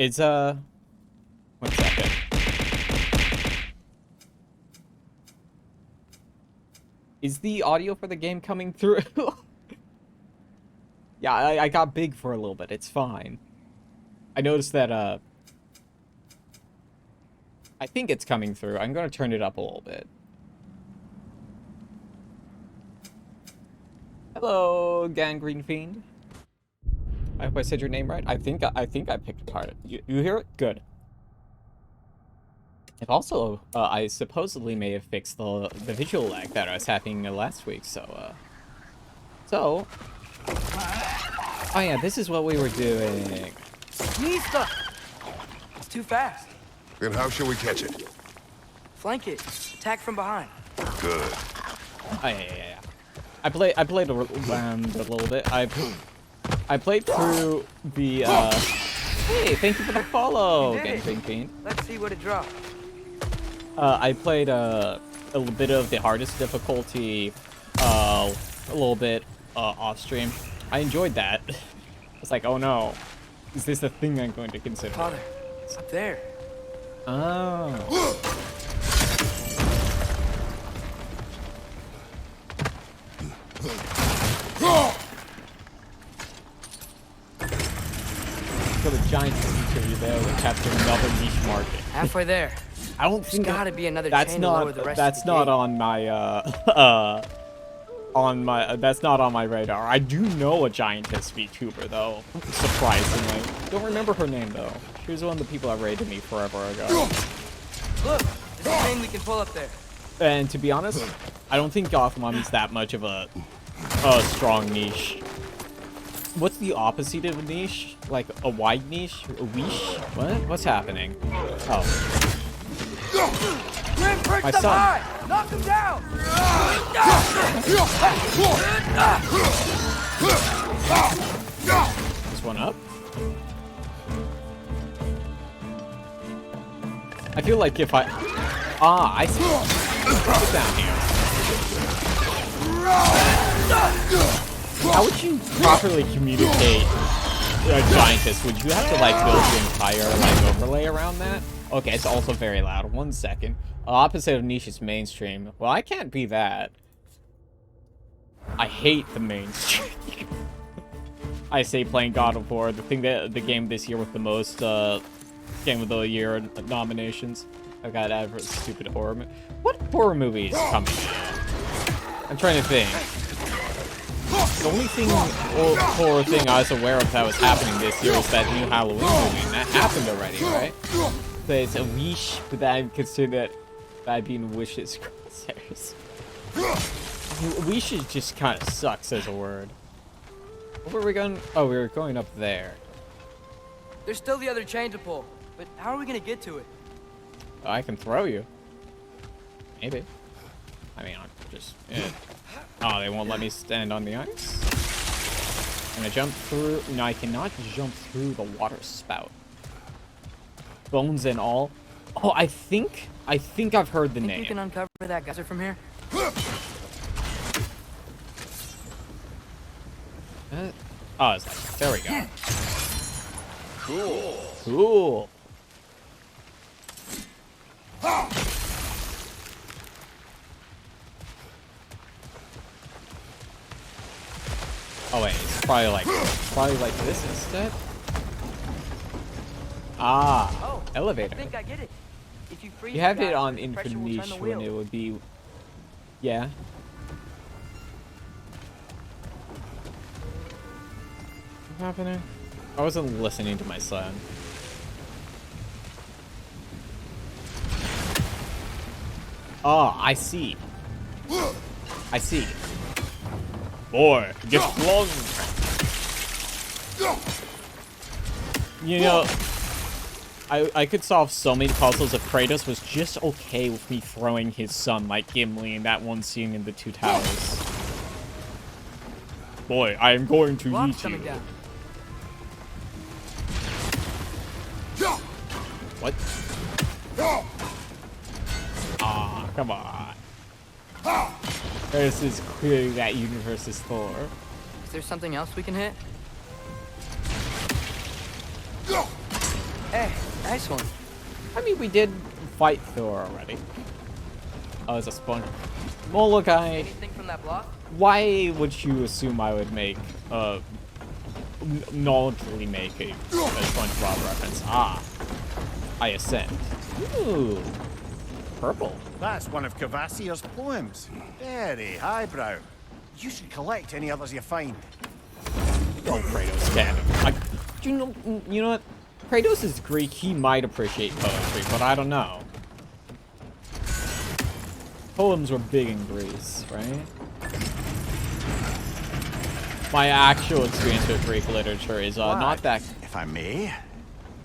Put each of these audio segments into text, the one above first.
It's 1 second. Is the audio for the game coming through? Yeah, I got big for a little bit. It's fine. I noticed that, I think it's coming through. I'm gonna turn it up a little bit. Hello, Gangrene Fiend. I hope I said your name right. I think I picked apart. You hear it? Good. It also, I supposedly may have fixed the visual lag that I was having last week, so, oh yeah, this is what we were doing. Nista! It's too fast. Then how shall we catch it? Flank it. Attack from behind. Good. Oh, yeah. I played around a little bit. I played through the, hey, thank you for the follow, Gangrene Fiend. Let's see what it dropped. I played a little bit of the hardest difficulty, a little bit off stream. I enjoyed that. It's like, oh no, is this the thing I'm going to consider? Father, it's up there. Oh. So the giant creature there will capture another niche market. Halfway there. I don't think There's gotta be another that's chain to lower the rest that's of the not gate. on my that's not on my radar. I do know a giantess VTuber though, surprisingly. Don't remember her name though. She was one of the people that raided me forever ago. Look, there's a chain we can pull up there. And to be honest, I don't think Goth Mommy's that much of a strong niche. What's the opposite of a niche? Like a wide niche? A wish? What? What's happening? Oh. Perch My them son. high! Knock them down! This one up. I feel like if I... Ah, I see. Get down here. How would you properly communicate a giantess? Would you have to, like, build your entire, like, overlay around that? Okay, it's also very loud. 1 second. Opposite of niche is mainstream. Well, I can't be that. I hate the mainstream. I say playing God of War, the game this year with the most Game of the Year nominations. I got ad for stupid horror. What horror movie is coming? I'm trying to think. The only thing horror thing I was aware of that was happening this year was that new Halloween movie, and that happened already, right? But it's a wish, but I consider that being wishes crosshairs. I mean, wish just kind of sucks as a word. Where were we going? Oh, we were going up there. There's still the other chain to pull, but how are we gonna get to it? I can throw you. Maybe. I mean, I'm just... Oh, they won't let me stand on the ice? Can I jump through? No, I cannot jump through the water spout. Bones and all. Oh, I think I've heard the Think name. you can uncover that geyser from here? Oh, it's like, there we go. Cool. Cool. Oh wait, it's probably like this instead. Ah, Oh, elevator. I think I get it. If you freeze You have the it geyser, on the infinite pressure will turn niche the when wheel. it would be. Yeah. What's happening? I wasn't listening to my son. Oh, I see. I see. Boy, get flung. You know, I could solve so many puzzles if Kratos was just okay with me throwing his son like Gimli in that one scene in the Two Towers. Boy, I am going to Block's eat you. coming down. What? Ah, come on. This is clearly that universe's Thor. Is there something else we can hit? Hey, nice one. I mean, we did fight Thor already. Oh, it's a sponge. Molokai, Anything from that block? why would you assume I would make, knowledgeably make a SpongeBob reference? Ah, I assent. Ooh, purple. That's one of Cavassier's poems. Very highbrow. You should collect any others you find. Oh, Kratos can. You know what? Kratos is Greek. He might appreciate poetry, but I don't know. Poems were big in Greece, right? My actual experience with Greek literature is not that. If I may,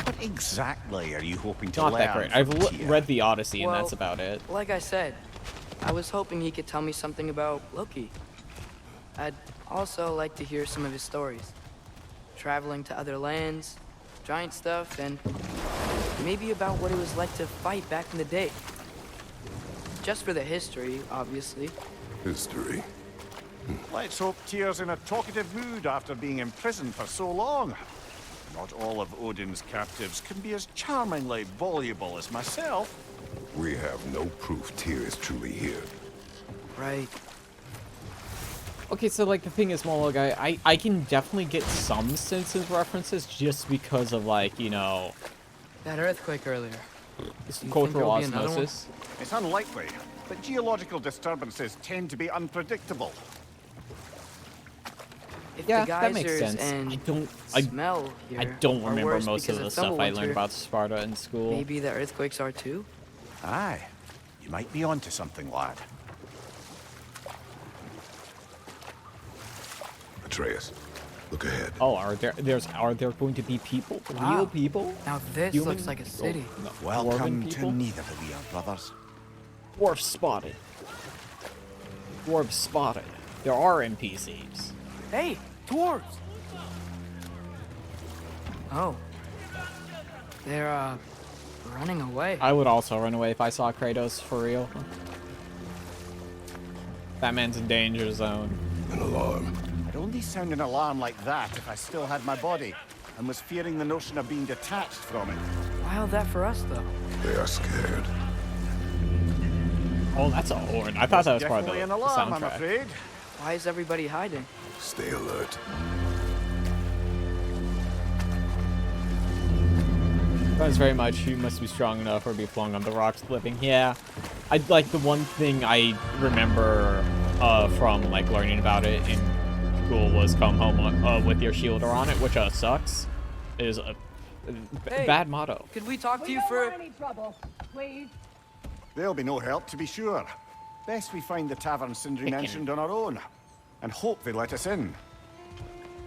what exactly are you hoping to Not learn that great. from I've Tyr? read the Odyssey, and Well, that's about it. Like I said, I was hoping he could tell me something about Loki. I'd also like to hear some of his stories. Traveling to other lands, giant stuff, and maybe about what it was like to fight back in the day. Just for the history, obviously. History. Let's hope Tyr's in a talkative mood after being imprisoned for so long. Not all of Odin's captives can be as charmingly voluble as myself. We have no proof Tyr is truly here. Right. Okay, so like the thing is, Molokai, I can definitely get some Simpsons references just because of like, you know, That earthquake earlier. it's think cultural there'll be another one? osmosis. It's unlikely, but geological disturbances tend to be unpredictable. If Yeah, the that makes geysers sense. and I smell here I don't are remember worse most of because the stuff I learned Thumbwinter, about Sparta in school. Maybe the earthquakes are too? Aye, you might be onto something, lad. Atreus, look ahead. Oh, are there going to be people? Real Wow. people? Now this Human? looks like a city. Oh, no. Welcome Dwarven to people? Nidavellir, brothers. Dwarf spotted. Dwarf spotted. There are NPCs. Hey, dwarves! Oh. They're, running away. I would also run away if I saw Kratos for real. That man's in danger zone. An alarm. I'd only sound an alarm like that if I still had my body and was fearing the notion of being detached from it. Wild that for us, though. They are scared. Oh, that's a horn. I thought that was part of Definitely the an alarm, I'm soundtrack. afraid. Why is everybody hiding? Stay alert. That's very much, you must be strong enough or be flung on the rocks living. Yeah, I like the one thing I remember from like learning about it in school was come home with your shield on it, which sucks. It is a Hey. bad motto. Could we talk to We you don't for... want any trouble, please. There'll be no help, to be sure. Best we find the tavern Sindri mentioned on our own, and hope they let us in.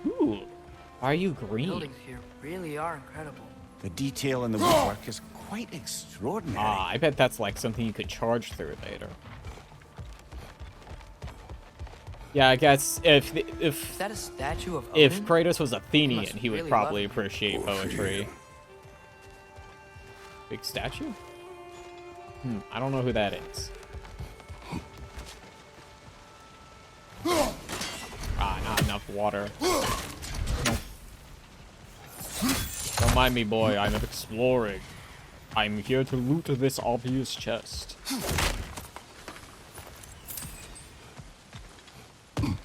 Ooh, why are you green? Buildings here really are incredible. The detail in the woodwork is quite extraordinary. Ah, I bet that's like something you could charge through later. Yeah, I guess Is that a statue of if Odin? Kratos was Athenian, must he would really probably love it. appreciate poetry. Big statue? I don't know who that is. Ah, not enough water. Nope. Don't mind me, boy. I'm exploring. I'm here to loot this obvious chest.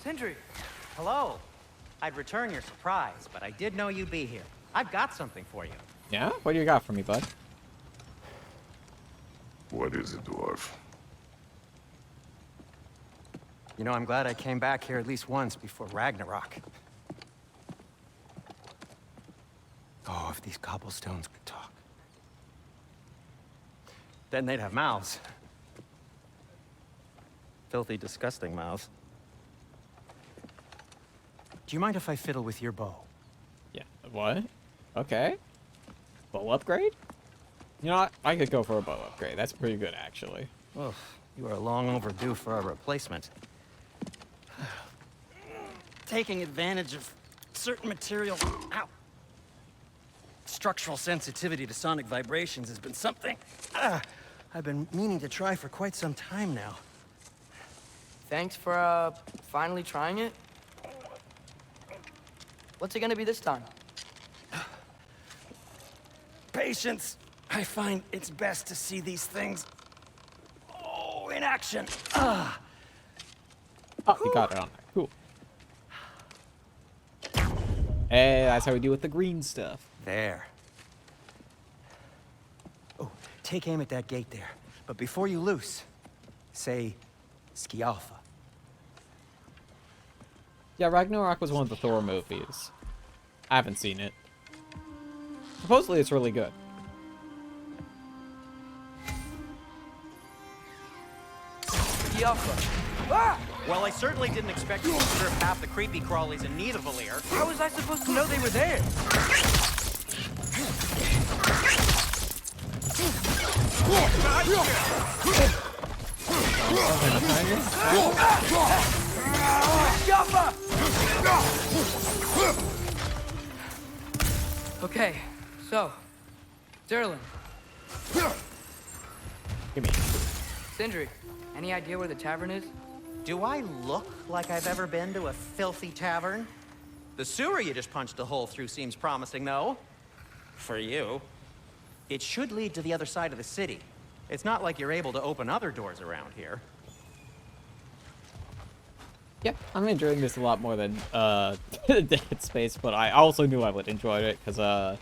Sindri, Hello. I'd return your surprise, but I did know you'd be here. I've got something for you. Yeah? What do you got for me, bud? What is it, dwarf? You know, I'm glad I came back here at least once before Ragnarok. Oh, if these cobblestones could talk. Then they'd have mouths. Filthy, disgusting mouths. Do you mind if I fiddle with your bow? Yeah. What? Okay. Bow upgrade? You know what? I could go for a bow upgrade. That's pretty good, actually. Oh, you are long overdue for a replacement. Taking advantage of certain material. Ow! Structural sensitivity to sonic vibrations has been something I've been meaning to try for quite some time now. thanks for, finally trying it. What's it gonna be this time? patience. I find it's best to see these things, in action. Ah. Oh, you got it on there. Cool. Hey, that's how we do with the green stuff. There. Oh, take aim at that gate there. But before you loose, say, Skialfa. Yeah, Ragnarok was one of the Thor movies. I haven't seen it. Supposedly it's really good. Skialfa. Ah! Well, I certainly didn't expect you to observe half the creepy crawlies in Nidavellir. How was I supposed to know they were there? Okay, so, Durlin, Give me. Sindri, any idea where the tavern is? Do I look like I've ever been to a filthy tavern? The sewer you just punched a hole through seems promising, though. For you. It should lead to the other side of the city. It's not like you're able to open other doors around here. Yeah, I'm enjoying this a lot more than Dead Space, but I also knew I would enjoy it because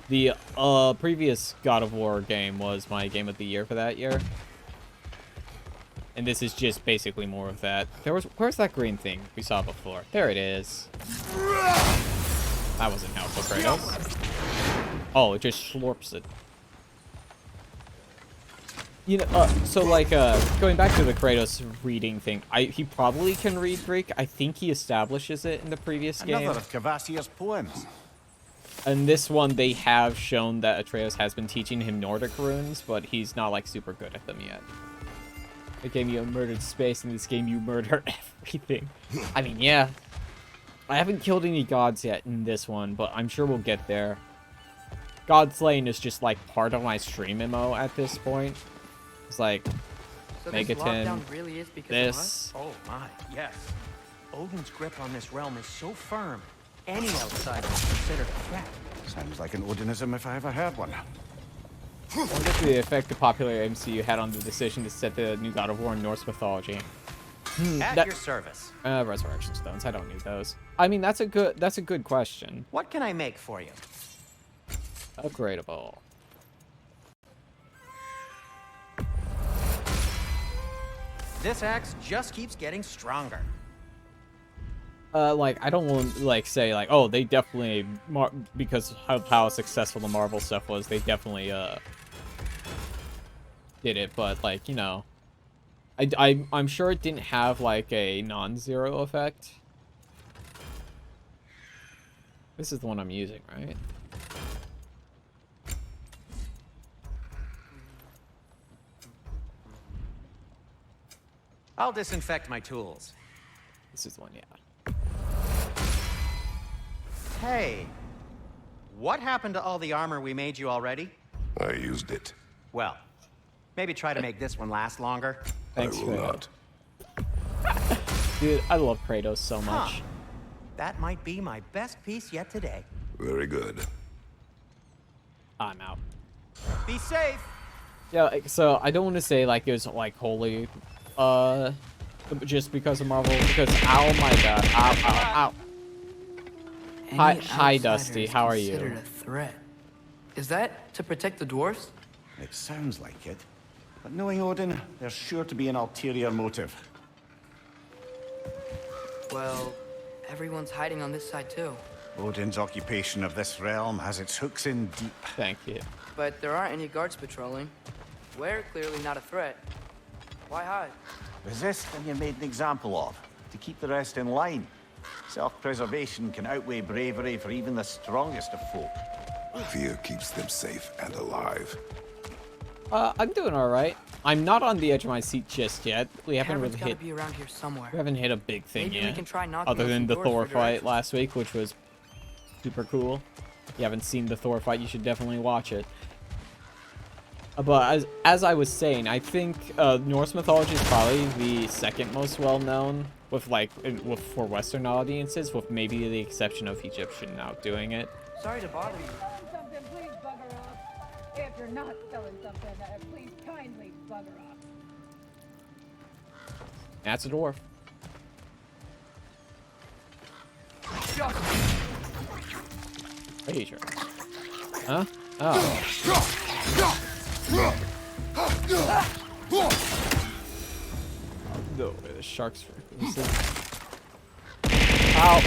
the previous God of War game was my game of the year for that year. And this is just basically more of that. Where's that green thing we saw before? There it is. That wasn't helpful, Kratos. Oh, it just slurps it. You know, so like, going back to the Kratos reading thing, he probably can read Greek. I think he establishes it in the previous game. Another of Kvasir's poems. In this one, they have shown that Atreus has been teaching him Nordic runes, but he's not, like, super good at them yet. The game you murdered space, in this game you murder everything. I mean, yeah. I haven't killed any gods yet in this one, but I'm sure we'll get there. God slaying is just, like, part of my stream MO at this point. It's like, So Megaton, this lockdown really is because this. Oh my, yes. Odin's grip on this realm is so firm, any outsider is considered a threat. Sounds like an Odinism if I ever heard one. I wonder if the effect the popular MCU had on the decision to set the new God of War in Norse mythology. At your service. Resurrection stones. I don't need those. I mean, that's a good question. What can I make for you? Upgradable. This axe just keeps getting stronger. Like, I don't want like say like, oh, they definitely because of how successful the Marvel stuff was, they definitely did it. But like, you know, I'm sure it didn't have like a non-zero effect. This is the one I'm using, right? I'll disinfect my tools. This is the one, yeah. Hey, what happened to all the armor we made you already? I used it. Well, maybe try to make this one last longer. Thanks I for will that. not. Dude, I love Kratos so much. Huh. That might be my best piece yet today. Very good. I'm out. Be safe. Yeah, like, so I don't want to say like it was like wholly, just because of Marvel. Because oh my god, ow, ow, ow. Hi, Any hi, outsider Dusty. is How are you? considered a threat. Is that to protect the dwarves? It sounds like it. But knowing Odin, there's sure to be an ulterior motive. Well, everyone's hiding on this side too. Odin's occupation of this realm has its hooks in deep. Thank you. But there aren't any guards patrolling. We're clearly not a threat. Why hide? Resist and you're made an example of, to keep the rest in line. Self-preservation can outweigh bravery for even the strongest of folk. Fear keeps them safe and alive. I'm doing all right. I'm not on the edge of my seat just yet. We haven't Tavern's really gotta hit. be around here somewhere. We haven't hit a big thing Maybe we yet. can try knocking Other on than some the doors Thor for fight directions. last week, which was super cool. If you haven't seen the Thor fight, you should definitely watch it. But as I was saying, I think Norse mythology is probably the second most well known, with like for Western audiences, with maybe the exception of Egyptian now doing it. Sorry to bother you. Something, please, bugger off. If you're not selling something, please kindly bugger off. That's a dwarf. Are you sure? Huh? Oh. No, the sharks. Ow!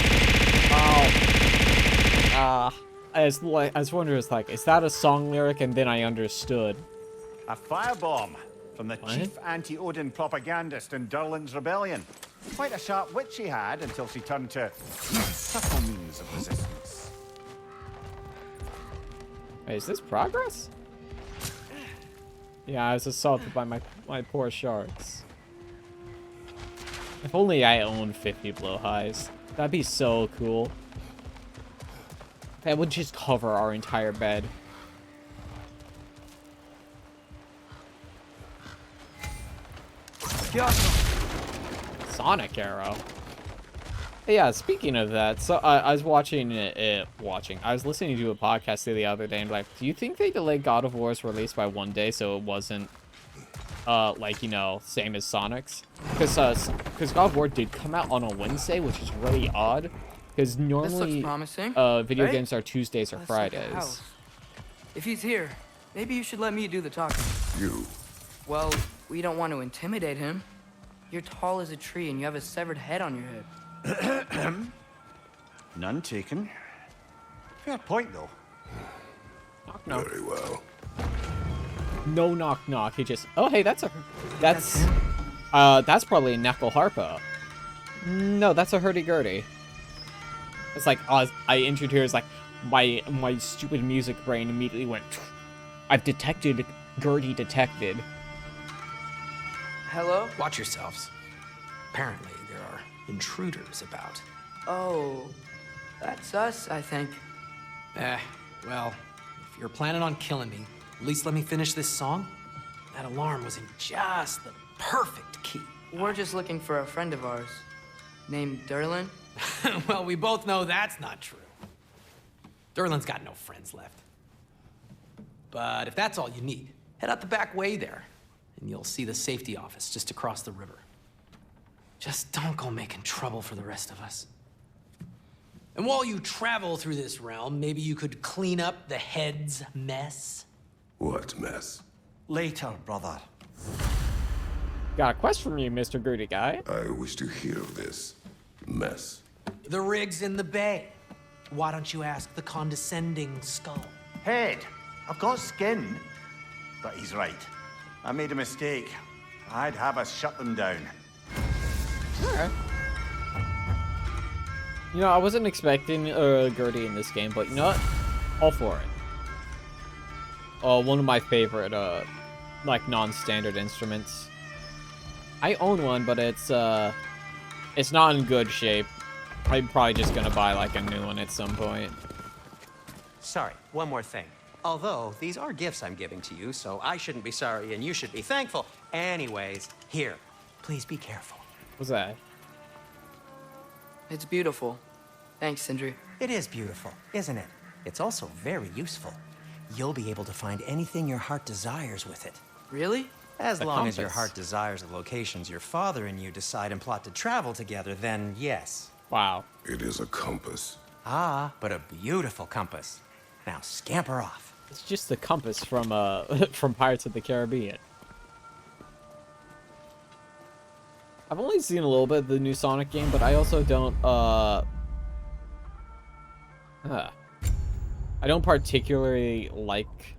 Ow! I was wondering, it's like, is that a song lyric? And then I understood. A firebomb from the What? chief anti-Odin propagandist in Durlin's rebellion. Quite a sharp wit she had until she turned to subtle means of resistance. Wait, is this progress? Yeah, I was assaulted by my poor sharks. If only I owned 50 blowhighs. That'd be so cool. That would just cover our entire bed. Sonic arrow. Hey, yeah, speaking of that, so I was I was listening to a podcast the other day and like, do you think they delayed God of War's release by 1 day so it wasn't like, you know, same as Sonic's? Because God of War did come out on a Wednesday, which is really odd. Because normally, This looks promising, video right? games are Tuesdays or That's like a Fridays. house. If he's here, maybe you should let me do the talking. You. Well, we don't want to intimidate him. You're tall as a tree and you have a severed head on your head. None taken. Fair point, though. Knock, knock. Very well. No knock knock. He just. Oh hey, that's probably a knuckle harpa. No, that's a hurdy-gurdy. It's like I entered here. It's like my stupid music brain immediately went. I've detected Gertie detected. Hello? Watch yourselves. Apparently, there are intruders about. Oh, that's us, I think. Well, if you're planning on killing me, at least let me finish this song. That alarm was in just the perfect key. We're just looking for a friend of ours named Durlin. Well, we both know that's not true. Durlin's got no friends left. But if that's all you need, head out the back way there, and you'll see the safety office just across the river. Just don't go making trouble for the rest of us. And while you travel through this realm, maybe you could clean up the head's mess. What mess? Later, brother. Got a quest from you, Mr. Gertie guy. I wish to hear of this mess. The rig's in the bay. Why don't you ask the condescending skull? Head, I've got skin. But he's right. I made a mistake. I'd have us shut them down. Alright. You know, I wasn't expecting Gertie in this game, but you know what? All for it. One of my favorite, like, non-standard instruments. I own one, but it's not in good shape. I'm probably just gonna buy, like, a new one at some point. Sorry, one more thing. Although, these are gifts I'm giving to you, so I shouldn't be sorry and you should be thankful. Anyways, here, please be careful. What's that? It's beautiful. Thanks, Sindri. It is beautiful, isn't it? It's also very useful. You'll be able to find anything your heart desires with it. Really? As The long as your compass. heart desires the locations your father and you decide and plot to travel together, then yes. Wow. It is a compass. Ah, but a beautiful compass. Now scamper off. It's just the compass from from Pirates of the Caribbean. I've only seen a little bit of the new Sonic game, but I also don't I don't particularly like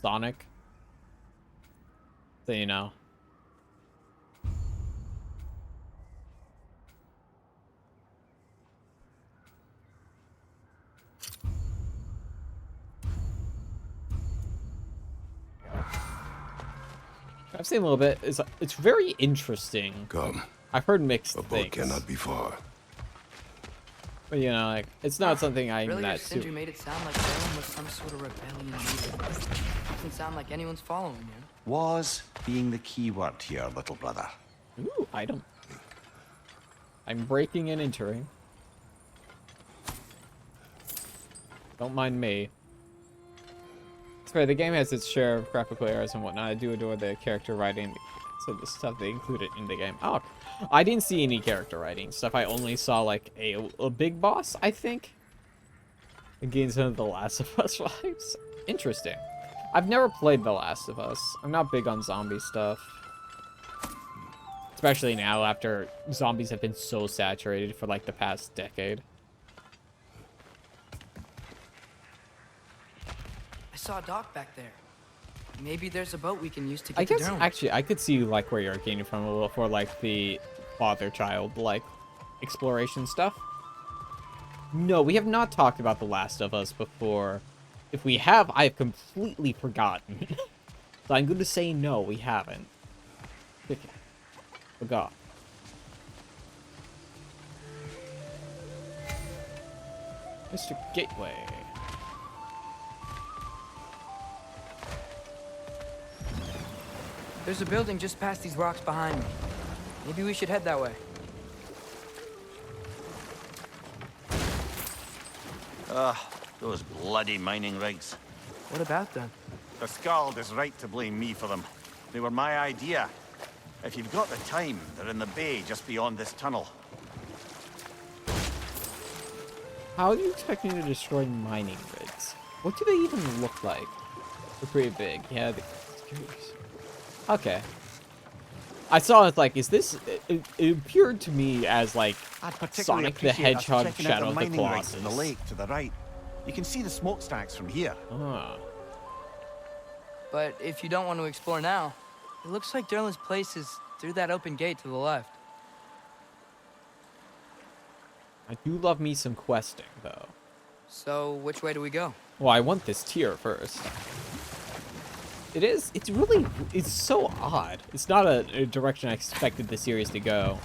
Sonic. So you know. I've seen a little bit. It's very interesting. Come. I've heard mixed A boat things. cannot be far. But you know, like, it's not something I'm Really, that Sindri super. made it sound like Durlin was some sort of rebellion leader. Doesn't sound like anyone's following him. Was being the key word here, little brother. Ooh, item. I'm breaking and entering. Don't mind me. It's fair, the game has its share of graphical errors and whatnot. I do adore the character writing, so the stuff they included in the game. Oh, I didn't see any character writing stuff. I only saw like a big boss, I think. Against some of the Last of Us vibes. Interesting. I've never played The Last of Us. I'm not big on zombie stuff. Especially now after zombies have been so saturated for like the past decade. I saw a dock back there. Maybe there's a boat we can use to get I to guess Durham. actually I could see like where you're gaining from a little for like the father-child like exploration stuff. No, we have not talked about The Last of Us before. If we have, I've completely forgotten. So I'm going to say no, we haven't. Okay. Forgot. Mr. Gateway. There's a building just past these rocks behind me. Maybe we should head that way. Those bloody mining rigs. What about them? The Skald is right to blame me for them. They were my idea. If you've got the time, they're in the bay just beyond this tunnel. How do you expect me to destroy mining rigs? What do they even look like? They're pretty big. Yeah. Okay. I saw it like, is this... It appeared to me as like Sonic the Hedgehog Shadow of the Colossus. In the lake to the right. You can see the smokestacks from here. Ah. But if you don't want to explore now, it looks like Durlin's place is through that open gate to the left. I do love me some questing, though. So, which way do we go? Well, I want this tier first. It's so odd. It's not a direction I expected the series to go.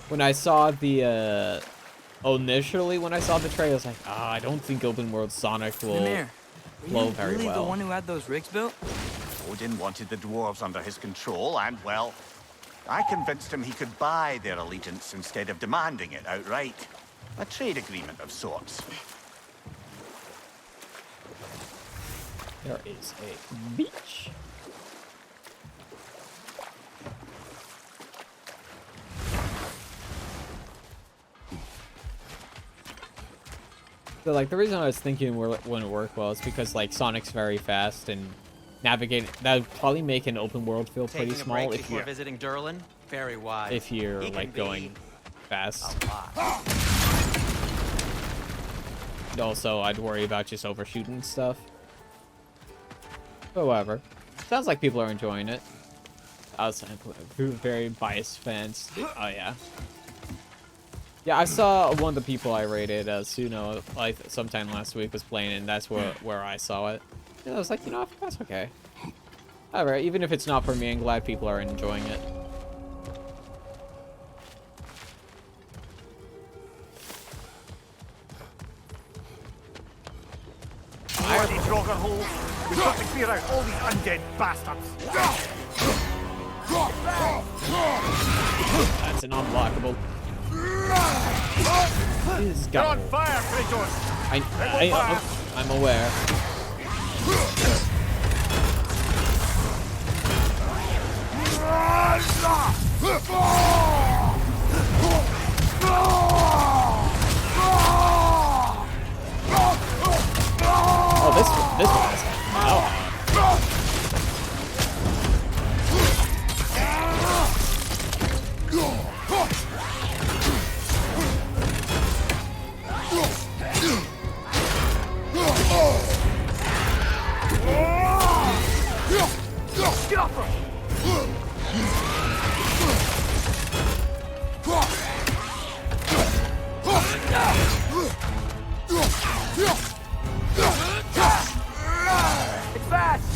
When I saw the, initially when I saw the trailer, I was like, I don't think open world Sonic will flow very really well. The one who had those rigs built? Odin wanted the dwarves under his control, and, well, I convinced him he could buy their allegiance instead of demanding it outright. A trade agreement of sorts. There is a beach. So, like, the reason I was thinking it wouldn't work well is because, like, Sonic's very fast and navigating... That would probably make an open world feel pretty Taking a small break if before you're... visiting Durlin? Very wise. If you're, He can like, be going fast. a lot. And also, I'd worry about just overshooting stuff. However, sounds like people are enjoying it. Outside, very biased fans. Oh, yeah. Yeah, I saw one of the people I rated, Suno, like, sometime last week was playing it, and that's where I saw it. And I was like, you know, that's okay. Alright, even if it's not for me, I'm glad people are enjoying it. Bloody Draugr holes. We've got to clear out all these undead bastards. That's an unblockable. They're on fire, Kratos! I'm aware. Oh, this one is... Oh. Get off her! It's fast!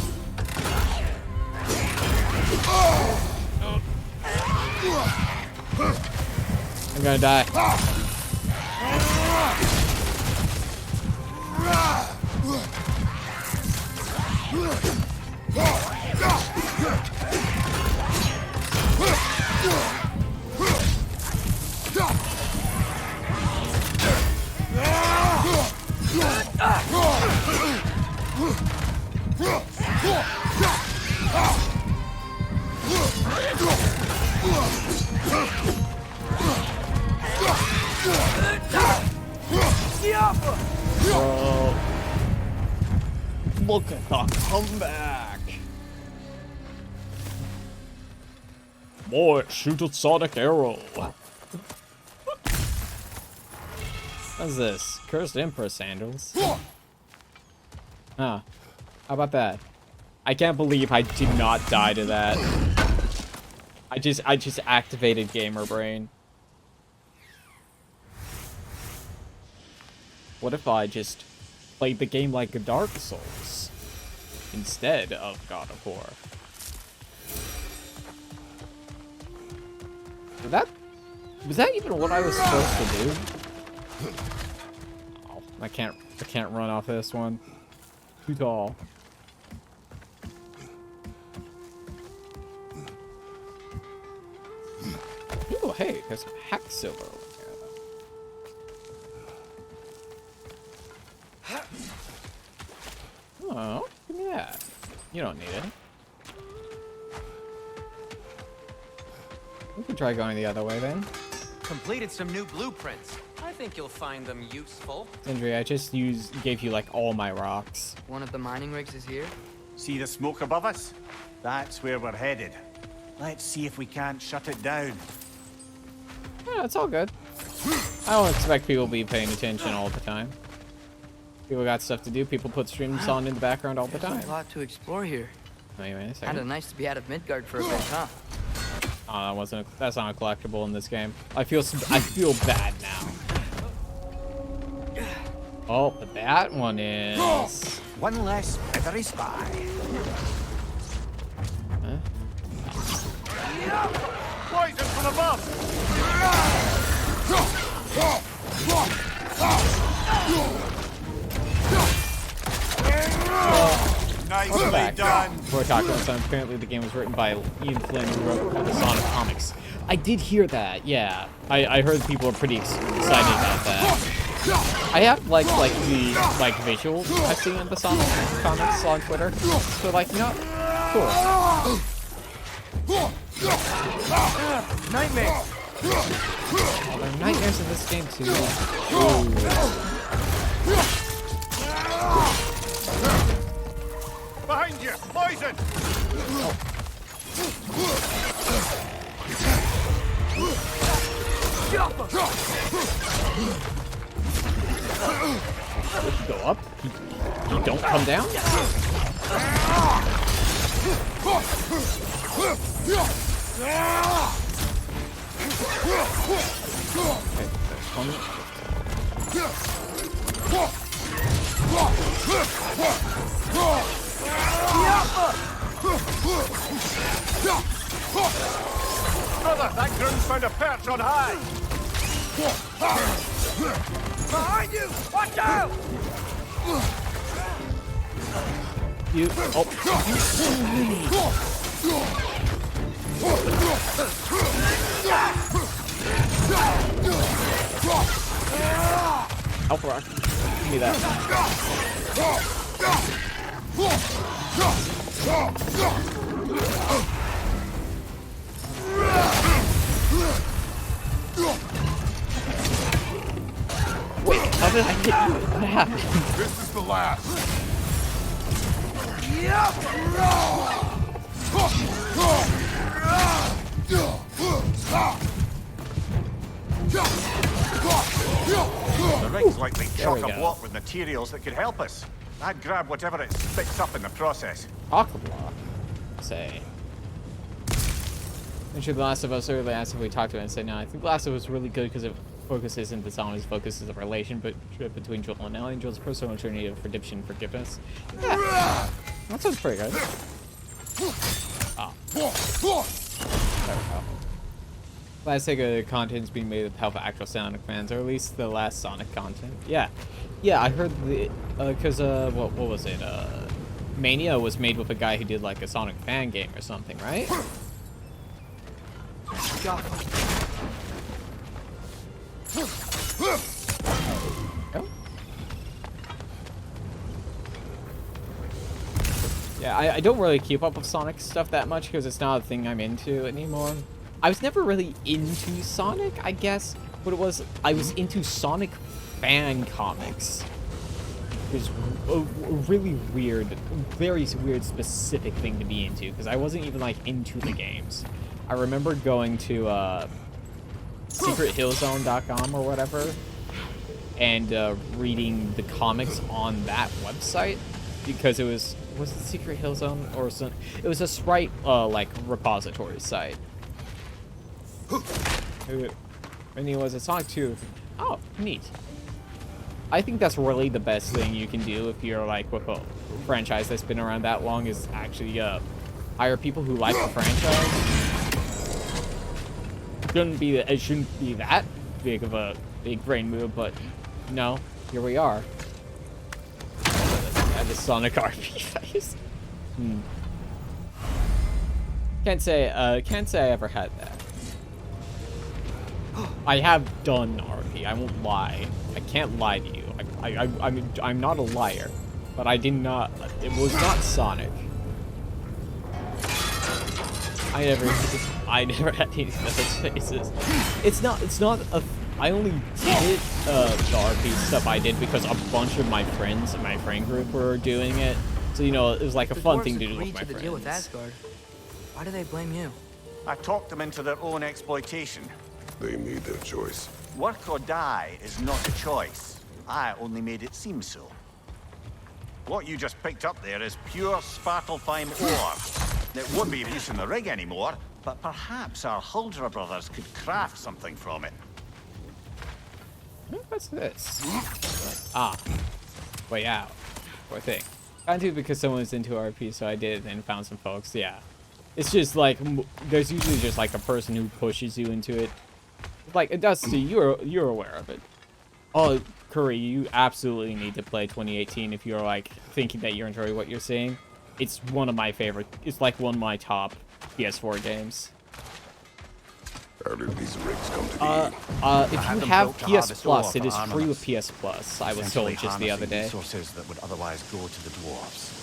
I'm gonna die. Look at the comeback. Boy, shoot a sonic arrow. What's this? Cursed Emperor sandals. Huh. How about that? I can't believe I did not die to that. I just activated gamer brain. What if I just played the game like a Dark Souls instead of God of War? Was that even what I was supposed to do? Oh, I can't run off this one. Too tall. Oh, hey, there's some hack silver over here. Oh, give me that. You don't need it. We can try going the other way then. Completed some new blueprints. I think you'll find them useful. Sindri, I just gave you like all my rocks. One of the mining rigs is here. See the smoke above us? That's where we're headed. Let's see if we can't shut it down. Yeah, it's all good. I don't expect people to be paying attention all the time. People got stuff to do. People put streams on in the background all the time. There's a lot to explore here. Wait a second. Kinda nice to be out of Midgard for a bit, huh? Oh, that's not a collectible in this game. I feel bad now. Oh, but that one is. One less feathery spy. Huh? Poison from above! Nicely back. done. Before talking about something, apparently the game was written by Ian Flynn, who wrote the Sonic comics. I did hear that, yeah. I heard people are pretty excited about that. I have the visuals I've seen in the Sonic comics on Twitter. So like, you know, cool. Nightmare! Oh, there are nightmares in this game too. Behind you! Poison! Go up. You don't come down. Brother, that groom's found a perch on high! Behind you! Watch out! You. Oh. Help rock. Give me that. Wait, how did I hit you? What happened? This is the last. The rig's likely There we chock a go. block with materials that could help us. I'd grab whatever it spits up in the process. Aquablock. Say. Mentioned The Last of Us earlier, asked if we talked about it and said no. I think The Last of Us is really good because it focuses in the zombies, focuses the relationship between Joel and Ellie, and Joel's personal journey of redemption and forgiveness. Yeah. That sounds pretty good. Oh. There we go. Glad Sega content's being made with the help of actual Sonic fans, or at least the last Sonic content. Yeah. Yeah, I heard the, cause, what was it? Mania was made with a guy who did like a Sonic fan game or something, right? God. Go. Yeah, I don't really keep up with Sonic stuff that much because it's not a thing I'm into anymore. I was never really into Sonic, I guess. What it was, I was into Sonic fan comics. is a really weird, very weird specific thing to be into, because I wasn't even, like, into the games. I remember going to, secrethillzone.com or whatever, and, reading the comics on that website, because it was it Secret Hill Zone or something? It was a Sprite, like, repository site. And it was a Sonic 2. Oh, neat. I think that's really the best thing you can do if you're, like, with a franchise that's been around that long, is actually, hire people who like the franchise. It shouldn't be that big of a big brain move, but no, here we are. The Sonic RP face. Can't say I ever had that. I have done RP. I won't lie. I can't lie to you. I'm not a liar, but I did not. It was not Sonic. I never had any of those faces. It's not a. I only did the RP stuff I did because a bunch of my friends in my friend group were doing it. So, you know, it was like a fun thing to do with my friends. Deal with Asgard. Why do they blame you? I talked them into their own exploitation. They made their choice. Work or die is not a choice. I only made it seem so. What you just picked up there is pure Svartalfheim ore. It won't be of use in the rig anymore, but perhaps our Huldra brothers could craft something from it. What's this? Ah. Way out. Poor thing. I did because someone was into RP, so I did and found some folks. Yeah. It's just like, there's usually just like a person who pushes you into it. Like, Dusty, you're aware of it. Oh, Curry, you absolutely need to play 2018 if you're like thinking that you're enjoying what you're seeing. It's one of my favorite. It's like one of my top PS4 games. How did these rigs come to be? If you have PS Plus, it is free with PS Plus. I was told just the other day. Resources that would otherwise go to the dwarves.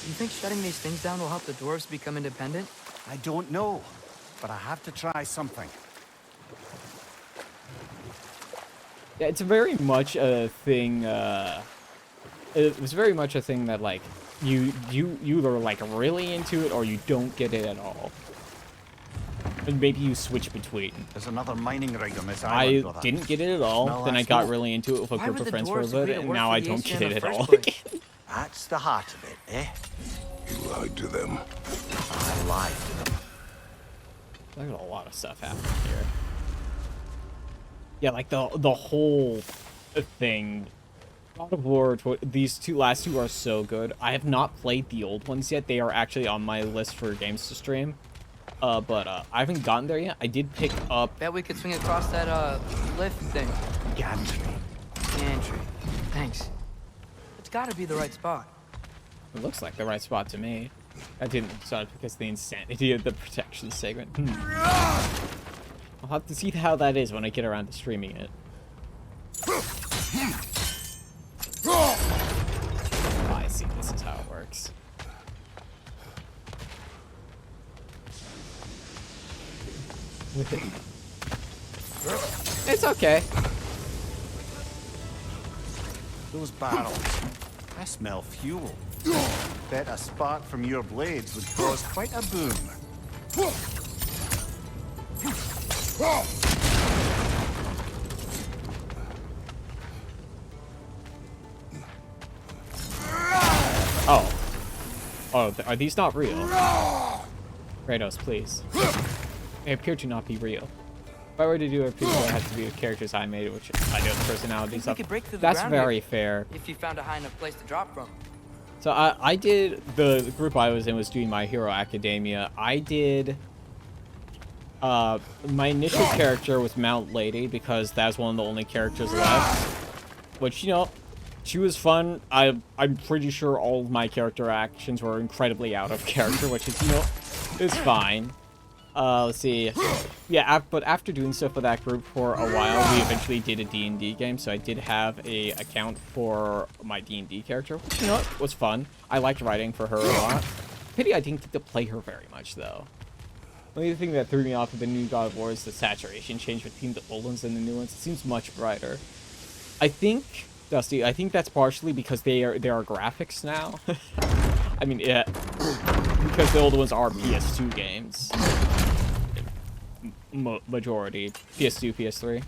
You think shutting these things down will help the dwarves become independent? I don't know, but I have to try something. Yeah, it's very much a thing. It was very much a thing that like you either like really into it or you don't get it at all. And maybe you switch between. There's another mining rig on this island, brother. I didn't get it at all. Smell then that I got smoke? really into it with a Why group would of the friends for a dwarves bit, agree to and work now for I the don't Ancient get in it the at all. first place? That's the heart of it, eh? You lied to them. I lied to them. There's a lot of stuff happening here. Yeah, like the whole thing. God of War, these last two are so good. I have not played the old ones yet. They are actually on my list for games to stream. But I haven't gotten there yet. I did pick up. Bet we could swing across that lift thing. Gantry. Gantry. Thanks. It's gotta be the right spot. It looks like the right spot to me. I didn't start because of the insanity of the protection segment. I'll have to see how that is when I get around to streaming it. Oh, I see. This is how it works. It's okay. Those barrels. I smell fuel. Bet a spark from your blades would cause quite a boom. Oh. Oh, are these not real? Kratos, please. They appear to not be real. If I were to do a prequel, it has to be with characters I made, which I know the personalities We of. could break through the That's ground very here, fair. if you found a high enough place to drop from. So I did, the group I was in was doing My Hero Academia. I did, my initial character was Mount Lady because that's one of the only characters left. Which, you know, she was fun. I'm pretty sure all of my character actions were incredibly out of character, which is, you know, it's fine. Let's see. Yeah, but after doing stuff with that group for a while, we eventually did a D&D game, so I did have a account for my D&D character, which, you know, was fun. I liked writing for her a lot. Pity I didn't get to play her very much, though. The only thing that threw me off of the new God of War is the saturation change between the old ones and the new ones. It seems much brighter. I think Dusty, I think that's partially because there are graphics now. I mean, yeah, because the old ones are PS2 games. Majority. PS2, PS3.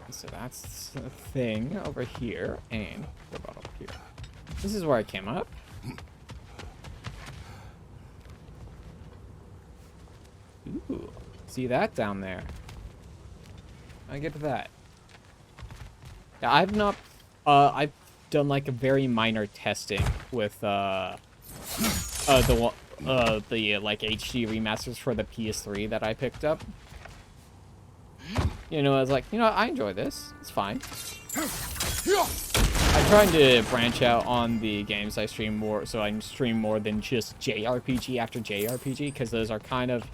So that's the thing over here, and what about up here? This is where I came up. Ooh, see that down there? I get to that. Yeah, I've not. I've done like a very minor testing with the like HD remasters for the PS3 that I picked up. You know, I was like, you know, I enjoy this. It's fine. I'm trying to branch out on the games I stream more, so I stream more than just JRPG after JRPG, because those are kind of,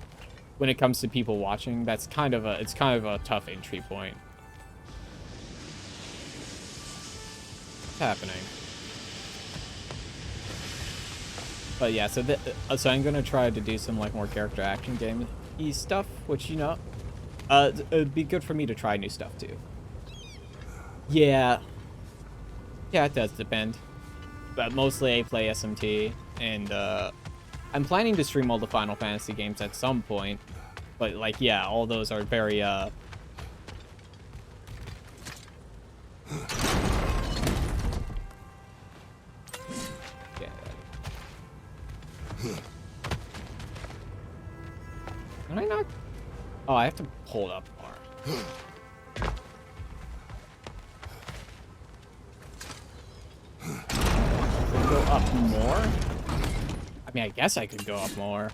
when it comes to people watching, it's kind of a tough entry point. What's happening? But yeah, so I'm gonna try to do some like more character action game-y stuff, which, you know, it'd be good for me to try new stuff too. Yeah, it does depend, but mostly I play SMT, and I'm planning to stream all the Final Fantasy games at some point, but like, yeah, all those are very yeah. Can I not? Oh, I have to pull it up more. Go up more? I mean, I guess I could go up more.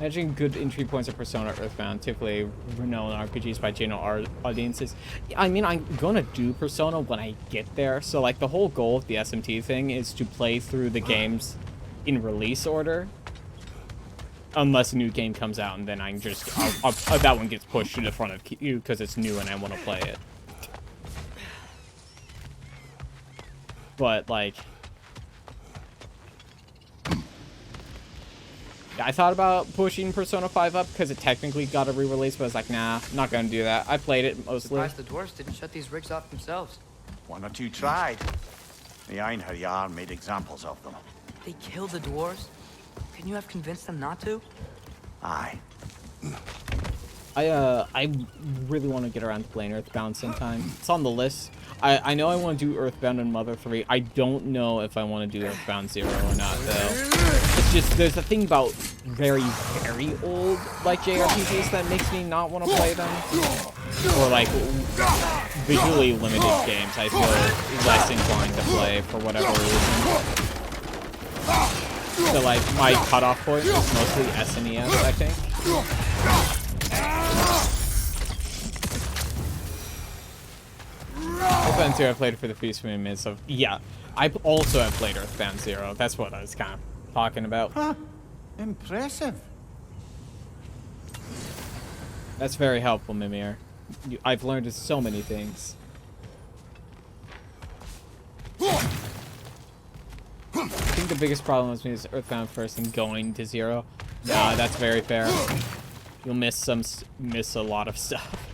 Imagine good entry points of Persona Earthbound, typically renowned RPGs by general audiences. I mean, I'm gonna do Persona when I get there, so like the whole goal of the SMT thing is to play through the games in release order. Unless a new game comes out, and then I'm just, that one gets pushed to the front of you because it's new and I want to play it. But like, I thought about pushing Persona 5 up because it technically got a re-release, but I was like, nah, I'm not gonna do that. I played it mostly. Surprised the dwarves didn't shut these rigs off themselves. One or two tried. The Einherjar made examples of them. They killed the dwarves? Can you have convinced them not to? Aye. I really want to get around to playing Earthbound sometime. It's on the list. I know I want to do Earthbound and Mother 3. I don't know if I want to do Earthbound 0 or not, though. It's just, there's a thing about very, very old, like, JRPGs that makes me not want to play them. Or, like, visually limited games I feel less inclined to play for whatever reason. So, like, my cutoff point is mostly SNES, I think. Earthbound 0 I played it for the few minutes of... Yeah, I also have played Earthbound 0. That's what I was kind of talking about. Huh. Impressive. That's very helpful, Mimir. I've learned so many things. I think the biggest problem with me is Earthbound first and going to 0. Nah, that's very fair. You'll miss a lot of stuff.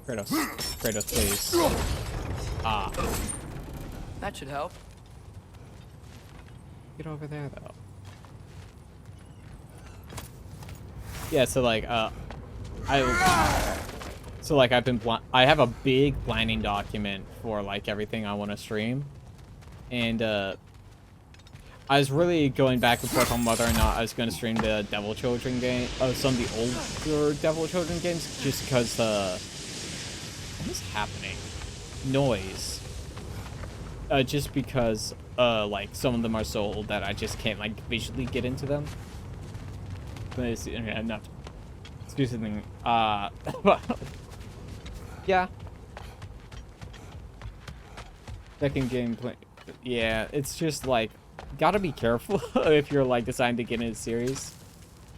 Kratos, please. Ah. That should help. Get over there, though. Yeah, so like, I have a big planning document for like everything I want to stream, and I was really going back and forth on whether or not I was going to stream the Devil Children game, some of the older Devil Children games, just because what is happening? Noise. Just because like some of them are so old that I just can't like visually get into them. But it's enough. Let's do something. Yeah. Second gameplay. Yeah, it's just like, gotta be careful if you're like deciding to get into a series.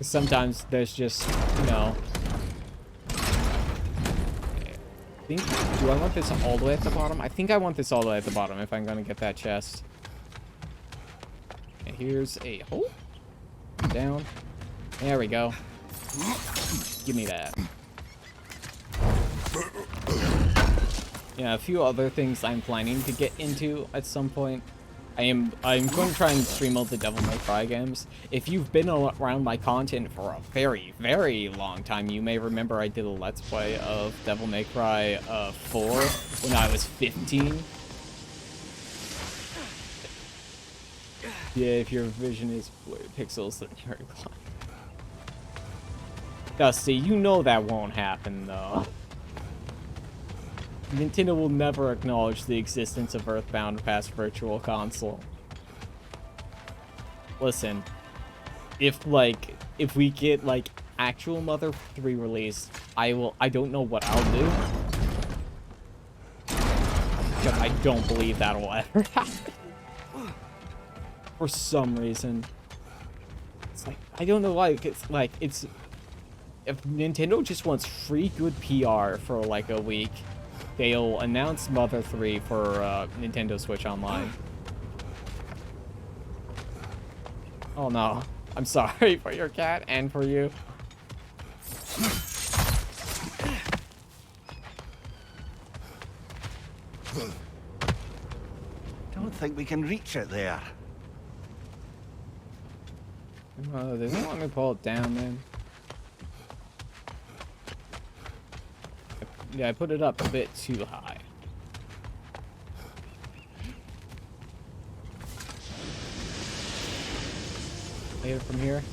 Sometimes there's just, you know, Do I want this all the way at the bottom? I think I want this all the way at the bottom if I'm gonna get that chest. And here's a hole. Down. There we go. Give me that. Yeah, a few other things I'm planning to get into at some point. I'm going to try and stream all the Devil May Cry games. If you've been around my content for a very, very long time, you may remember I did a Let's Play of Devil May Cry 4 when I was 15. Yeah, if your vision is pixels, then you're inclined. Dusty, you know that won't happen, though. Nintendo will never acknowledge the existence of Earthbound past Virtual Console. Listen, if we get, like, actual Mother 3 released, I don't know what I'll do. Because I don't believe that'll ever happen. For some reason. It's like, I don't know why, it's... If Nintendo just wants free good PR for, like, a week, they'll announce Mother 3 for Nintendo Switch Online. Oh no. I'm sorry for your cat and for you. Don't think we can reach it there. They don't want me to pull it down, man. Yeah, I put it up a bit too high. Hit it from here?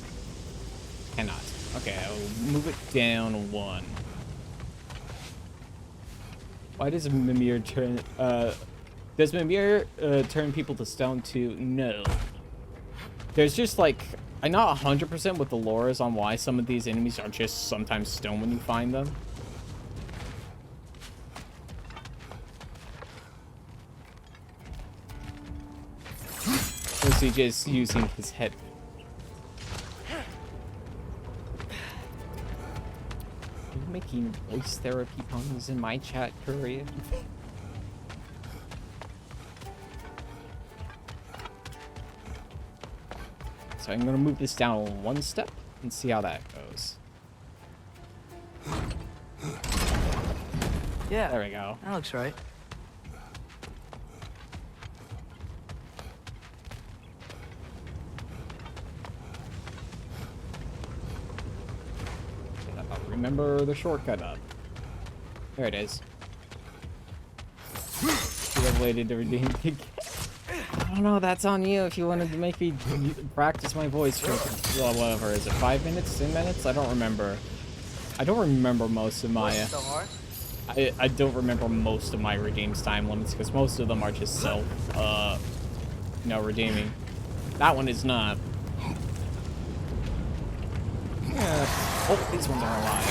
Cannot. Okay, I will move it down 1. Why does Mimir turn, does Mimir, turn people to stone too? No. There's just, like, I'm not 100% what the lore is on why some of these enemies are just sometimes stone when you find them. Or is he just using his head? Are you making voice therapy puns in my chat, period? So I'm gonna move this down 1 step and see how that goes. Yeah. There we go. That looks right. Remember the shortcut up. There it is. Should have waited to redeem the game. I don't know, that's on you if you wanted to make me practice my voice for, well, whatever. Is it 5 minutes, 10 minutes? I don't remember. I don't remember most of my... So hard? I don't remember most of my redeems time limits because most of them are just self, redeeming. That one is not. Yeah. Oh, these ones are alive.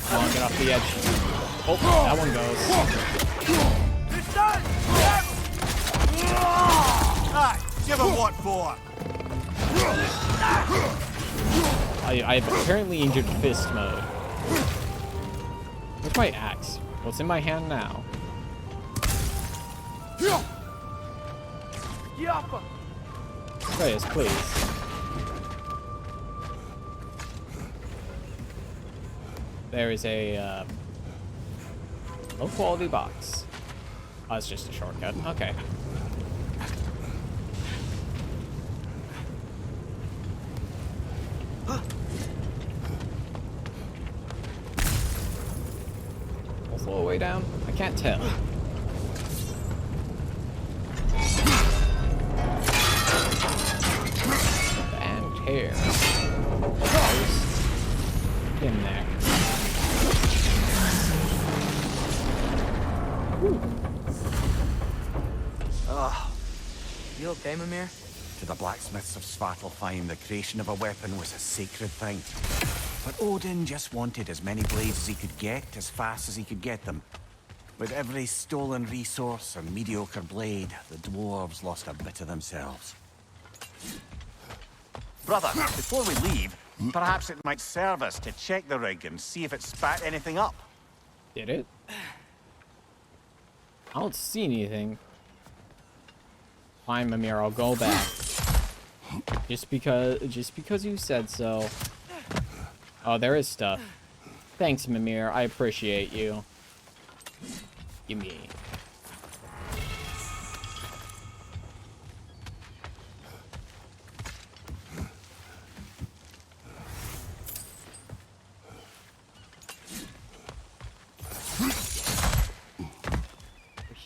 Come on, get off the edge. Oh, that one goes. Aye, give him what for. I've apparently injured fist mode. Where's my axe? What's in my hand now? Yes, please. There is a low quality box. Oh, it's just a shortcut. Okay. Also a way down? I can't tell. And here. In there. You okay, Mimir? To the blacksmiths of Svartalfheim, the creation of a weapon was a sacred thing. But Odin just wanted as many blades as he could get, as fast as he could get them. With every stolen resource and mediocre blade, the dwarves lost a bit of themselves. Brother, before we leave, perhaps it might serve us to check the rig and see if it spat anything up. Did it? I don't see anything. Fine, Mimir, I'll go back. Just because you said so. Oh, there is stuff. Thanks, Mimir. I appreciate you. Gimme.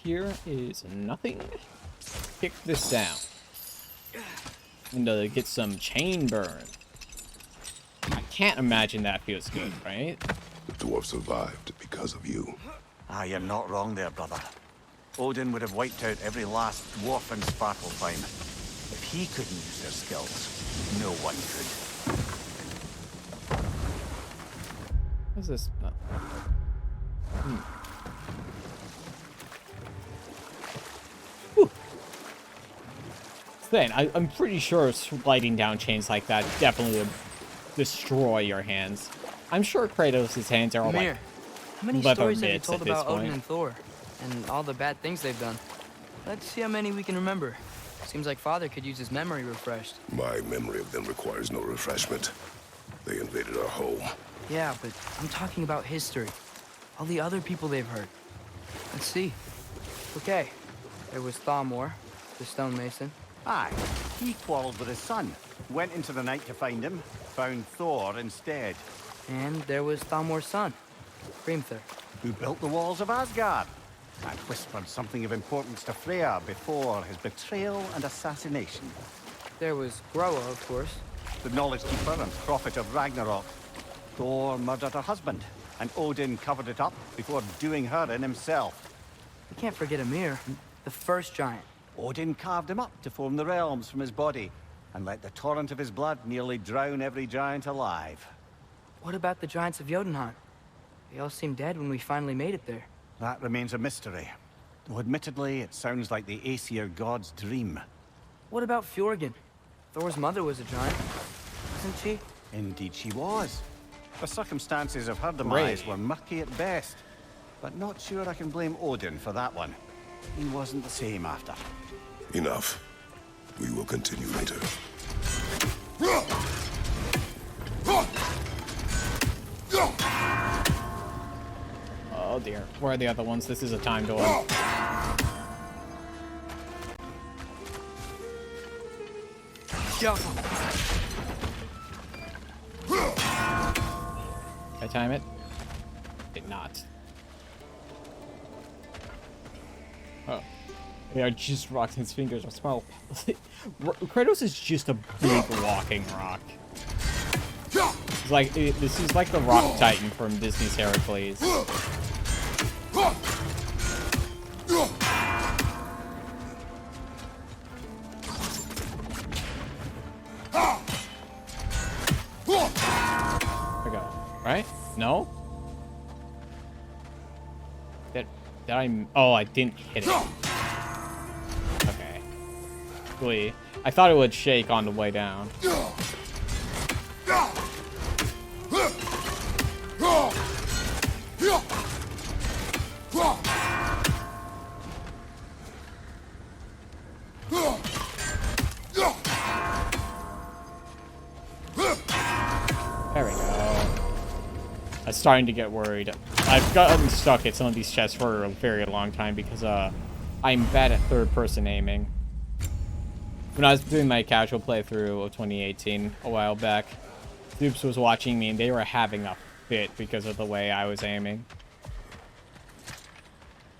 Here is nothing. Kick this down. And get some chain burn. I can't imagine that feels good, right? The dwarf survived because of you. Ah, you're not wrong there, brother. Odin would have wiped out every last dwarf in Svartalfheim. If he couldn't use their skills, no one could. What's this? Thing. I'm pretty sure sliding down chains like that definitely would destroy your hands. I'm sure Kratos' hands are all Mimir, like how many leather stories have you mitts told at this about Odin point. and Thor, and all the bad things they've done? Let's see how many we can remember. Seems like Father could use his memory refreshed. My memory of them requires no refreshment. They invaded our home. Yeah, but I'm talking about history. All the other people they've hurt. Let's see. Okay, there was Thalmor, the stonemason. Aye, he quarreled with his son. Went into the night to find him, found Thor instead. And there was Thalmor's son, Hrimthur. Who built the walls of Asgard and whispered something of importance to Freya before his betrayal and assassination. There was Groa, of course. The knowledge keeper and prophet of Ragnarok. Thor murdered her husband, and Odin covered it up before doing her in himself. We can't forget Ymir, the first giant. Odin carved him up to form the realms from his body, and let the torrent of his blood nearly drown every giant alive. What about the giants of Jotunheim? They all seemed dead when we finally made it there. That remains a mystery. Though admittedly, it sounds like the Aesir god's dream. What about Fjorgyn? Thor's mother was a giant, wasn't she? Indeed she was. The circumstances of her demise were murky at best. But not sure I can blame Odin for that one. He wasn't the same after. Enough. We will continue later. Oh dear. Where are the other ones? This is a time door. Did I time it? Did not. Oh. Yeah, I just rocked his fingers. I smell. Kratos is just a big walking rock. It's like this is like the Rock Titan from Disney's Heracles. There we go. Right? No? Did I? Oh, I didn't hit it. Okay. Wait. I thought it would shake on the way down. There we go. I'm starting to get worried. I've gotten stuck at some of these chests for a very long time because I'm bad at third-person aiming. When I was doing my casual playthrough of 2018 a while back, Dupes was watching me and they were having a fit because of the way I was aiming.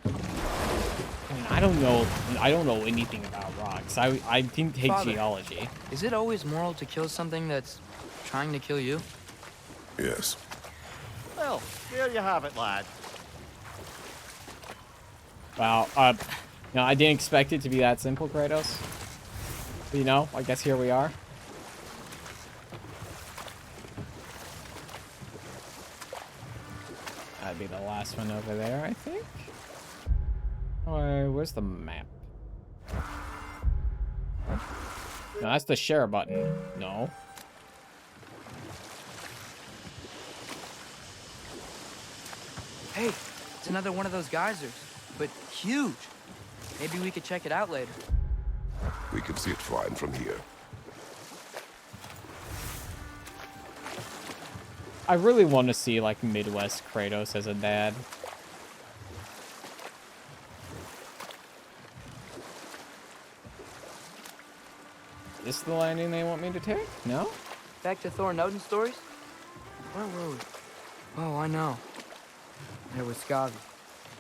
I mean, I don't know anything about rocks. I didn't take Father, geology. Is it always moral to kill something that's trying to kill you? Yes. Well, there you have it, lad. Wow. No, I didn't expect it to be that simple, Kratos. But, you know, I guess here we are. That'd be the last one over there, I think. Oh, where's the map? No, that's the share button. No. Hey, it's another one of those geysers, but huge. Maybe we could check it out later. We can see it fine from here. I really want to see, like, Midwest Kratos as a dad. Is this the landing they want me to take? No? Back to Thor and Odin stories? Where were we? Oh, I know. There was Skavi,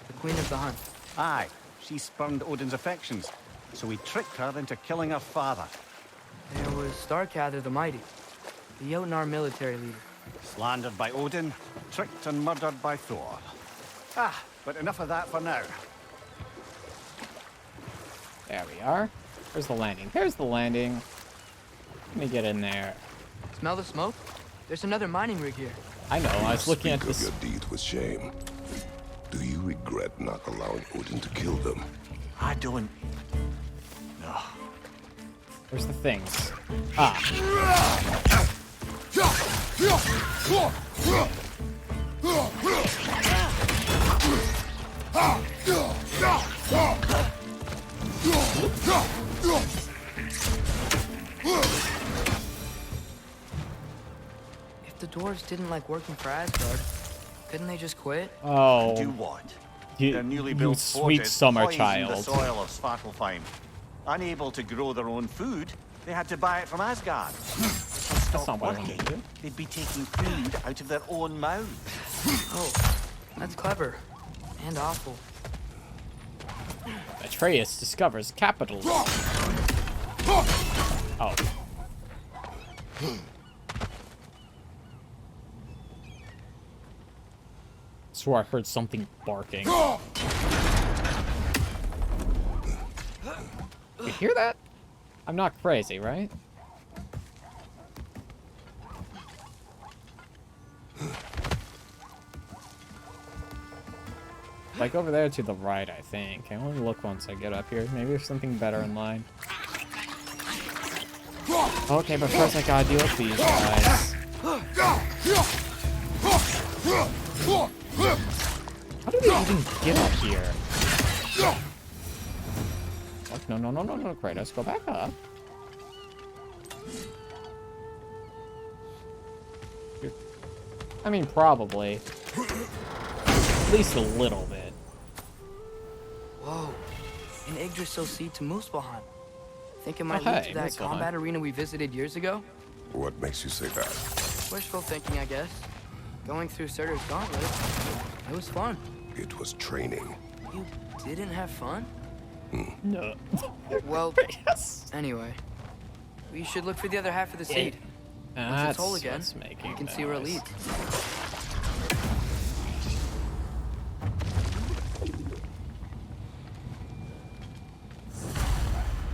the queen of the hunt. Aye, she spurned Odin's affections, so he tricked her into killing her father. There was Starkather the Mighty, the Jotnar military leader. Slandered by Odin, tricked and murdered by Thor. Ah, but enough of that for now. There we are. Where's the landing? There's the landing. Let me get in there. Smell the smoke? There's another mining rig here. I know, I was looking at Speak of this. your deeds with shame. Do you regret not allowing Odin to kill them? I don't. No. Where's the things? Ah. If the dwarves didn't like working for Asgard, couldn't they just quit? Oh. Do what? You, Their newly you built sweet forges summer poisoned the child. soil of Svartalfheim. Unable to grow their own food, they had to buy it from Asgard. That's not what I Working, wanted to do. they'd be taking food out of their own mouths. Oh, that's clever. And awful. Atreus discovers capitalism. Oh. Swore I heard something barking. You hear that? I'm not crazy, right? Like over there to the right, I think. I only look once I get up here. Maybe there's something better in line. Okay, but first I gotta deal with these guys. How do we even get up here? What? No, no, no, no, no, Kratos, go back up. I mean, probably. At least a little bit. Whoa, an Yggdrasil seed to Muspelheim. Think it might Oh, lead hey, to that Muspelheim. combat arena we visited years ago? What makes you say that? Wishful thinking, I guess. Going through Surtur's gauntlet, it was fun. It was training. You didn't have fun? No. Well, Yes. anyway. We should look for the other half of the seed. Once That's it's whole again, what's making you can the see where it noise. leads.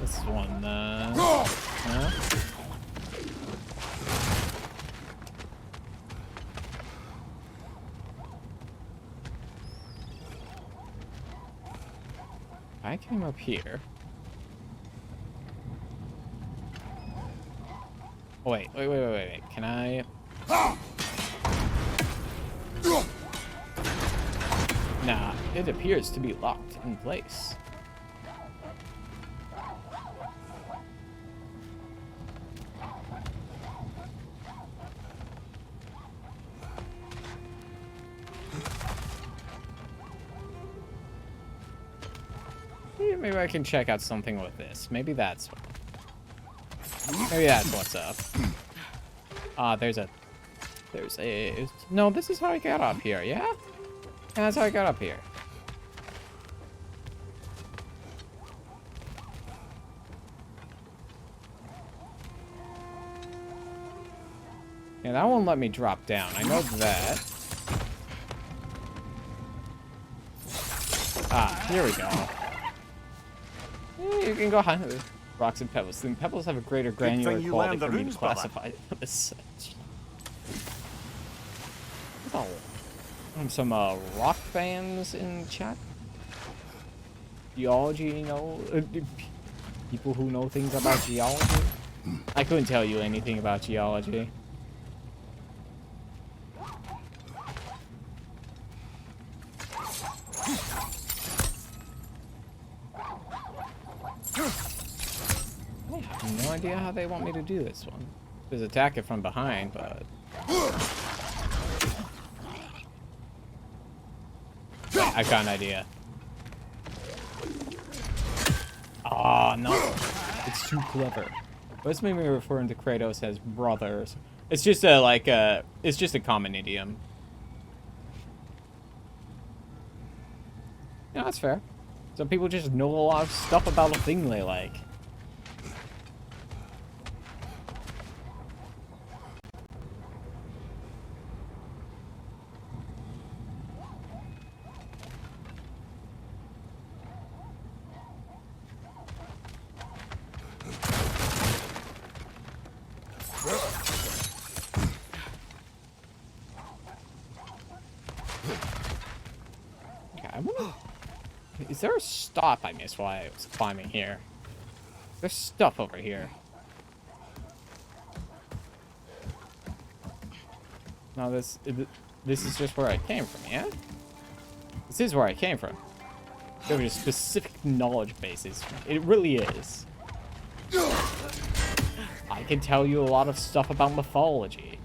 This one, huh? I came up here. Oh, wait. Can I? Nah, it appears to be locked in place. Maybe I can check out something with this. Maybe that's what's up. There's a no, this is how I got up here, yeah? Yeah, that's how I got up here. Yeah, that won't let me drop down. I know that. Here we go. Yeah, you can go high. Rocks and pebbles. The pebbles have a greater granular thing you quality learned the for me to runes, brother. classify them as such. Oh. Some rock fans in chat. Geology, you know, people who know things about geology. I couldn't tell you anything about geology. I have no idea how they want me to do this one. Just attack it from behind, but... I've got an idea. Ah, no. It's too clever. What's maybe referring to Kratos as brothers? It's just a, like, it's just a common idiom. Yeah, that's fair. Some people just know a lot of stuff about a thing they like. Is there a stop I missed while I was climbing here? There's stuff over here. No, this is just where I came from, yeah? This is where I came from. There were specific knowledge bases. It really is. I can tell you a lot of stuff about mythology.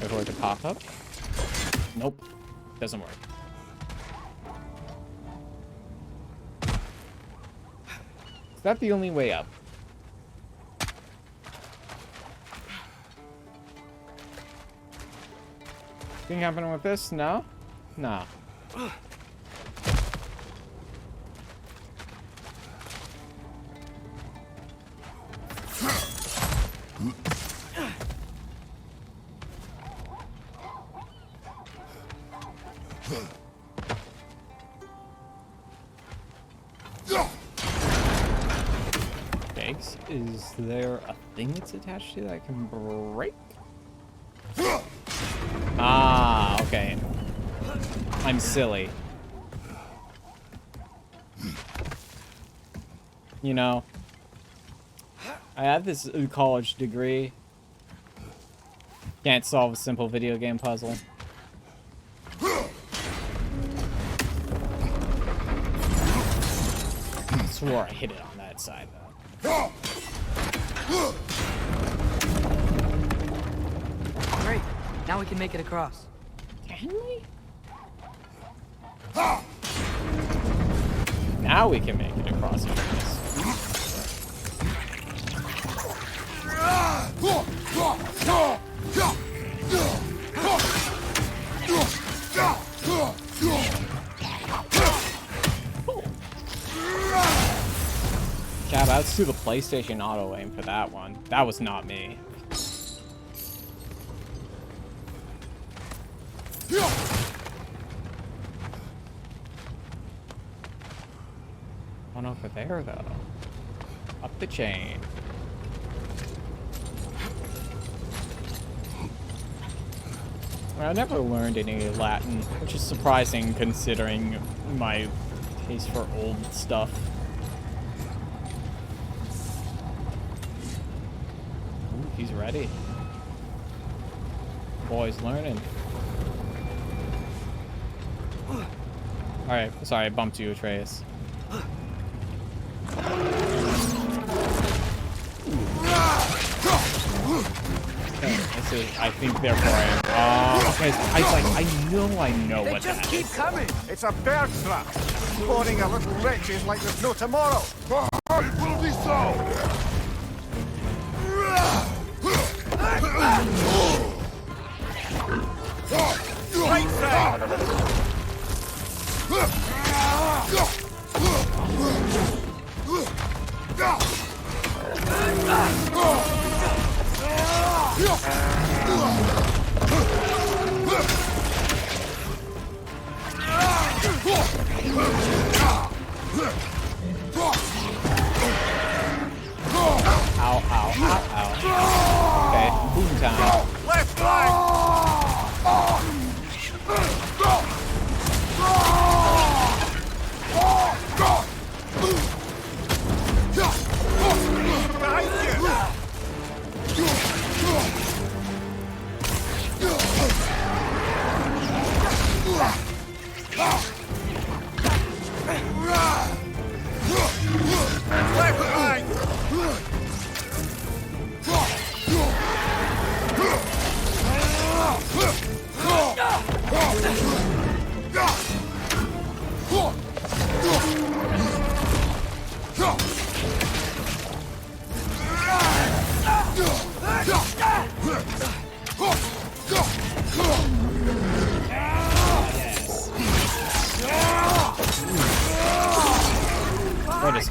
Wait for it to pop up. Nope. Doesn't work. Is that the only way up? Anything happening with this? No? No. Thanks. Is there a thing it's attached to that I can break? Ah, okay. I'm silly. You know, I have this college degree. Can't solve a simple video game puzzle. I swore I hit it on that side, though. Great. Now we can make it across. Can we? Now we can make it across here. Shout outs to the PlayStation auto aim for that one. That was not me. One over there, though. Up the chain. Well, I never learned any Latin, which is surprising considering my taste for old stuff. Ooh, he's ready. Boy's learning. Alright, sorry, I bumped you, Atreus. I think therefore I am. Oh, okay. I know what that is. Keep coming. It's a bird trap. Spawning a little wretches like there's no tomorrow. It will be so! Right side.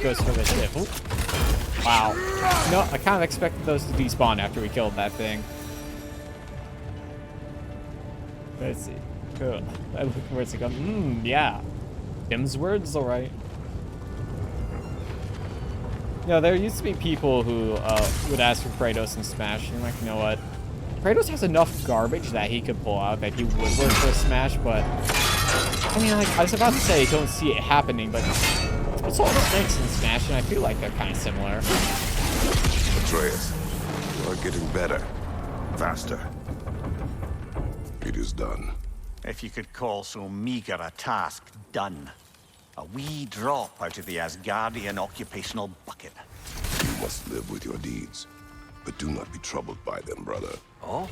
goes for the ship. Ooh. Wow. No, I kind of expected those to despawn after we killed that thing. Let's see. Cool. Where's it going? Yeah. Tim's words, alright. No, there used to be people who would ask for Kratos in Smash, and I'm like, you know what? Kratos has enough garbage that he could pull out that he would work for Smash, but I mean, like, I was about to say I don't see it happening, but it's all snakes in Smash, and I feel like they're kind of similar. Atreus, you are getting better. Faster. It is done. If you could call so meager a task done. A wee drop out of the Asgardian occupational bucket. You must live with your deeds, but do not be troubled by them, brother. Oh?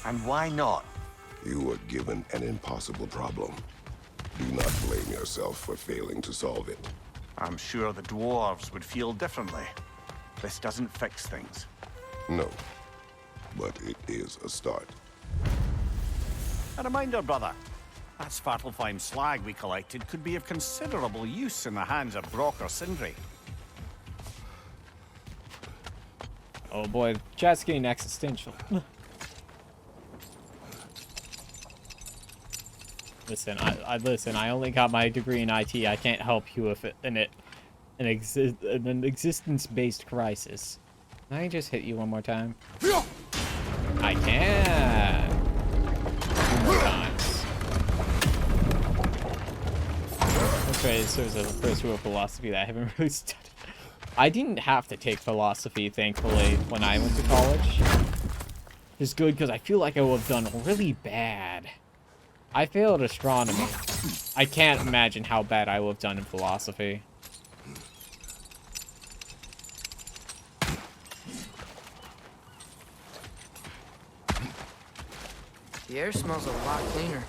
And why not? You were given an impossible problem. Do not blame yourself for failing to solve it. I'm sure the dwarves would feel differently. This doesn't fix things. No, but it is a start. A reminder, brother. That Svartalfheim slag we collected could be of considerable use in the hands of Brock or Sindri. Oh boy, chat's getting existential. Listen, I only got my degree in IT. I can't help you with an existence-based crisis. Can I just hit you one more time? I can. Two more times. Okay, so there's a first rule of philosophy that I haven't really studied. I didn't have to take philosophy, thankfully, when I went to college. It's good because I feel like I would have done really bad. I failed astronomy. I can't imagine how bad I would have done in philosophy. The air smells a lot cleaner.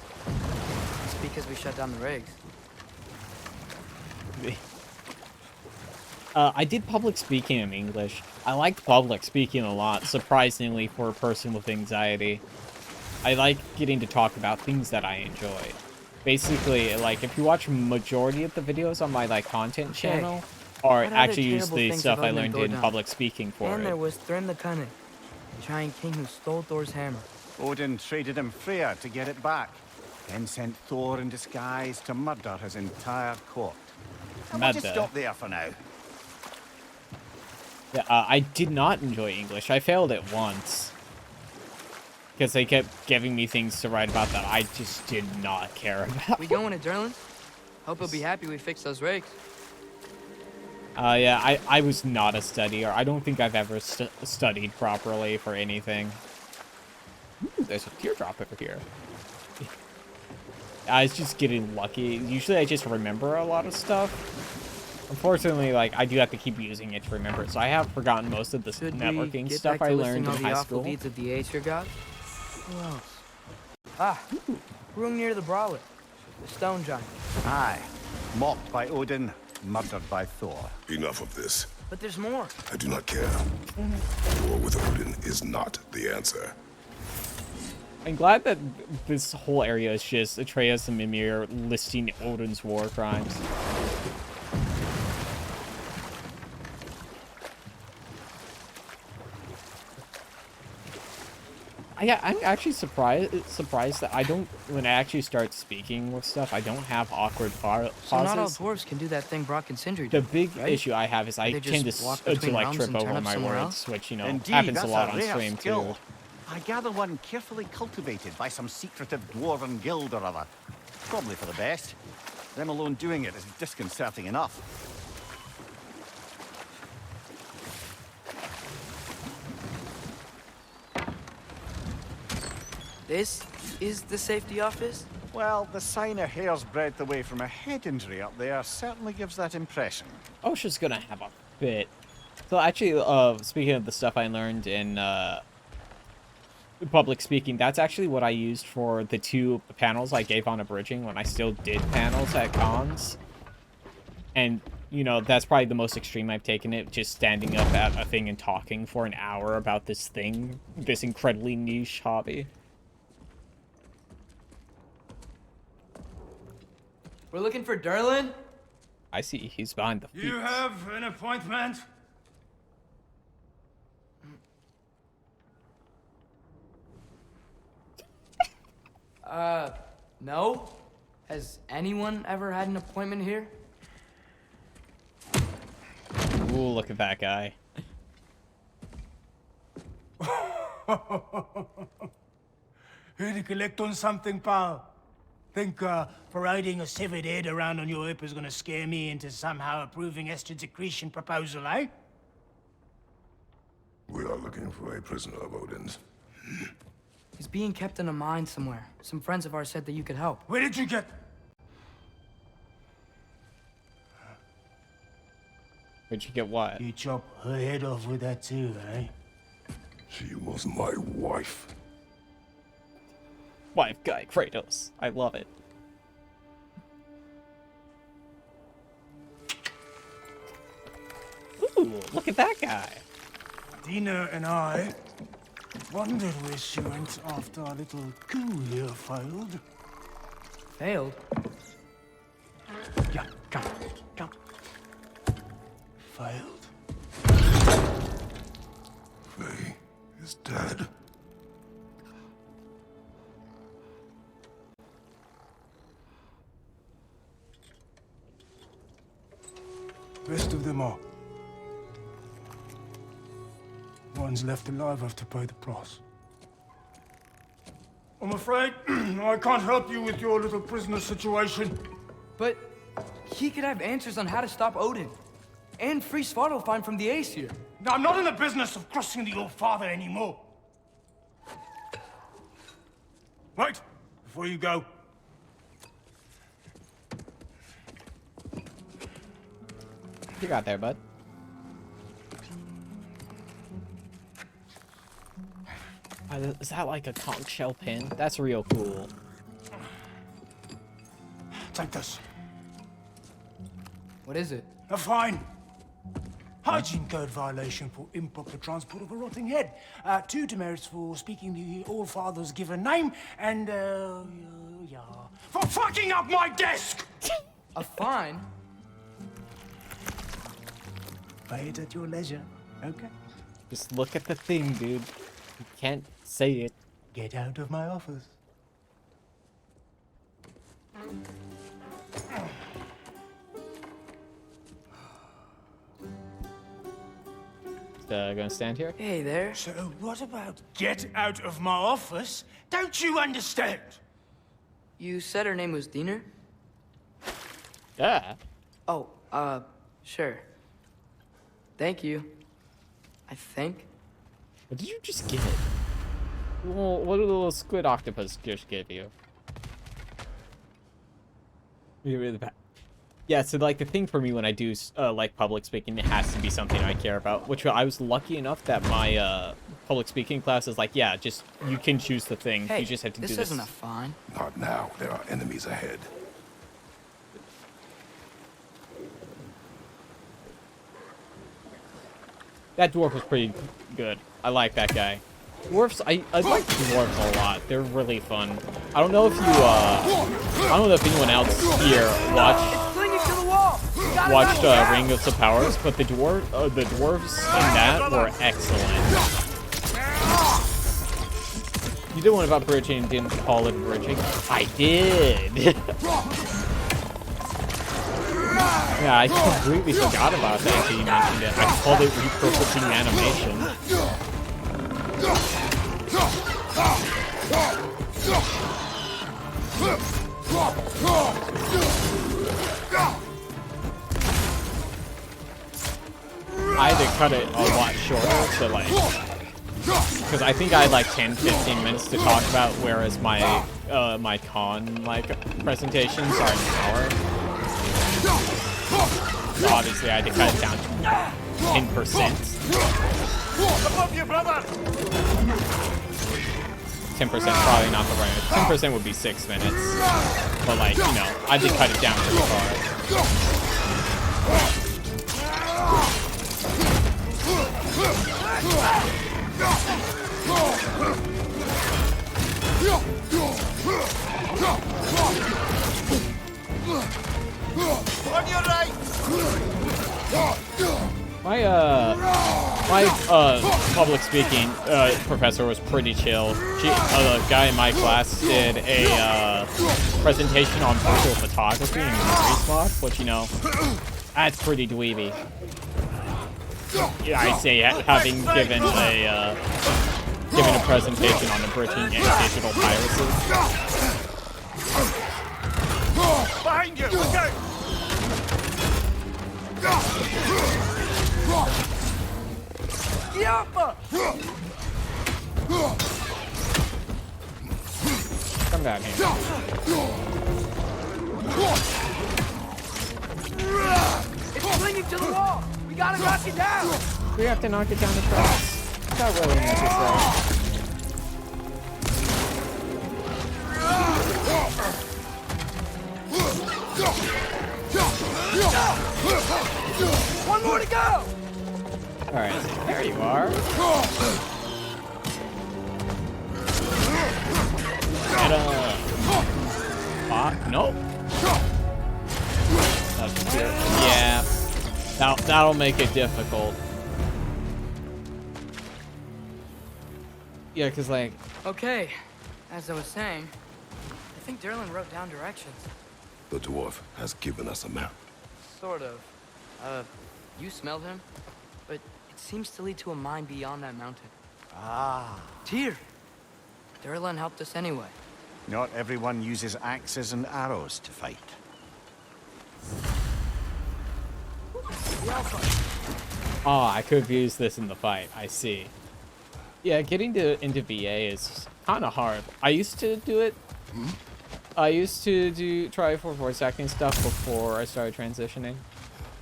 It's because we shut down the rigs. I did public speaking in English. I liked public speaking a lot, surprisingly for a person with anxiety. I like getting to talk about things that I enjoy. Basically, like, if you watch majority of the videos on my, like, content channel, or what actually other use terrible the things stuff have I Odin learned Thor in done? public speaking for And there it. was Thrym the Cunning, the giant king who stole Thor's hammer. Odin traded him Freya to get it back, then sent Thor in disguise to murder his entire court. And we'll just Murder. stop there for now. Yeah, I did not enjoy English. I failed it once. Because they kept giving me things to write about that I just did not care about. We going to Durlin? Hope he'll be happy we fixed those rigs. Yeah, I was not a studier. I don't think I've ever studied properly for anything. Ooh, there's a teardrop over here. I was just getting lucky. Usually I just remember a lot of stuff. Unfortunately, like, I do have to keep using it to remember it, so I have forgotten most of the Should we networking get stuff back I to learned listing all in the high awful school. deeds of the Aesir gods? Who else? Ah, room near the Brawler, the stone giant. Aye. Mocked by Odin, murdered by Thor. Enough of this. But there's more. I do not care. War with Odin is not the answer. I'm glad that this whole area is just Atreus and Mimir listing Odin's war crimes. Yeah, I'm actually surprised that I don't, when I actually start speaking with stuff, I don't have awkward pauses. So not all dwarves can do that thing Brock and Sindri The did, big right? issue I have is I They tend just to, walk to between like realms trip and turn over up my somewhere words, else? which, you know, Indeed, happens a that's lot on rare stream skill. too. I gather one carefully cultivated by some secretive dwarven guild or other. Probably for the best. Them alone doing it is disconcerting enough. This is the safety office? Well, the sign a hair's breadth away from a head injury up there certainly gives that impression. Osha's gonna have a fit. So actually, speaking of the stuff I learned in public speaking, that's actually what I used for the 2 panels I gave on abridging when I still did panels at cons. And, you know, that's probably the most extreme I've taken it, just standing up at a thing and talking for an hour about this thing, this incredibly niche hobby. We're looking for Durlin? I see. He's behind the fence. You have an appointment? No? Has anyone ever had an appointment here? Ooh, look at that guy. Here to collect on something, pal? Think parading a severed head around on your hip is gonna scare me into somehow approving Esther's accretion proposal, eh? We are looking for a prisoner of Odin's. He's being kept in a mine somewhere. Some friends of ours said that you could help. Where did you get... Where'd you get what? You chop her head off with that too, eh? She was my wife. Wife guy, Kratos. I love it. Ooh, look at that guy. Dina and I wondered where she went after our little coup here failed. Failed? Yeah, come, come. Failed. Faye is dead. Rest of them are. One's left alive have to pay the price. I'm afraid I can't help you with your little prisoner situation. But he could have answers on how to stop Odin. And free Svartalfheim from the Aesir. Now, I'm not in the business of crossing the old father anymore. Wait, before you go. You got there, bud. Is that like a conch shell pin? That's real cool. Take this. What is it? A fine. Hygiene code violation for improper transport of a rotting head. 2 demerits for speaking the All-Father's given name, and, yeah. For fucking up my desk! A fine? Pay it at your leisure, okay? Just look at the thing, dude. You can't say it. Get out of my office. Gonna stand here? Hey there. So what about get out of my office? Don't you understand? You said her name was Diener? Yeah. Oh, sure. Thank you. I think. What did you just get? Well, what did the little squid octopus just give you? Yeah, so like the thing for me when I do like public speaking, it has to be something I care about. Which I was lucky enough that my public speaking class is like, yeah, just you can choose the thing. Hey, you just have to do this this. isn't a fine. Not now. There are enemies ahead. That dwarf was pretty good. I like that guy. Dwarves, I like dwarves a lot. They're really fun. I don't know if you, I don't know if anyone else here watched Rings of Powers, but the dwarves in that were excellent. You did one about bridging and didn't call it bridging. I did. Yeah, I completely forgot about that until you mentioned it. I called it repurposing animation. I had to cut it a lot shorter to like, because I think I had like 10-15 minutes to talk about, whereas my my con like presentations are an hour. So obviously I had to cut it down to 10%. Above you, brother! 10% probably not the right. 10% would be 6 minutes. But like, you know, I had to cut it down pretty far. On your right! My public speaking professor was pretty chill. The guy in my class did a presentation on virtual photography and grease mod, which, you know, that's pretty dweeby. Yeah, I say having given a presentation on abridging digital piracy. Behind you! Look out! Come down here. It's clinging to the wall! We gotta knock it down! We have to knock it down to cross. It's not really necessary. One more to go! Alright, there you are. Nope. That's good. Yeah. That'll make it difficult. Yeah, because, like... Okay, as I was saying, I think Derlin wrote down directions. The dwarf has given us a map. Sort of. You smelled him? But it seems to lead to a mine beyond that mountain. Ah. Tyr! Derlin helped us anyway. Not everyone uses axes and arrows to fight. Oh, I could have used this in the fight. I see. Yeah, getting into VA is kind of hard. I used to do it. I used to try for voice acting stuff before I started transitioning.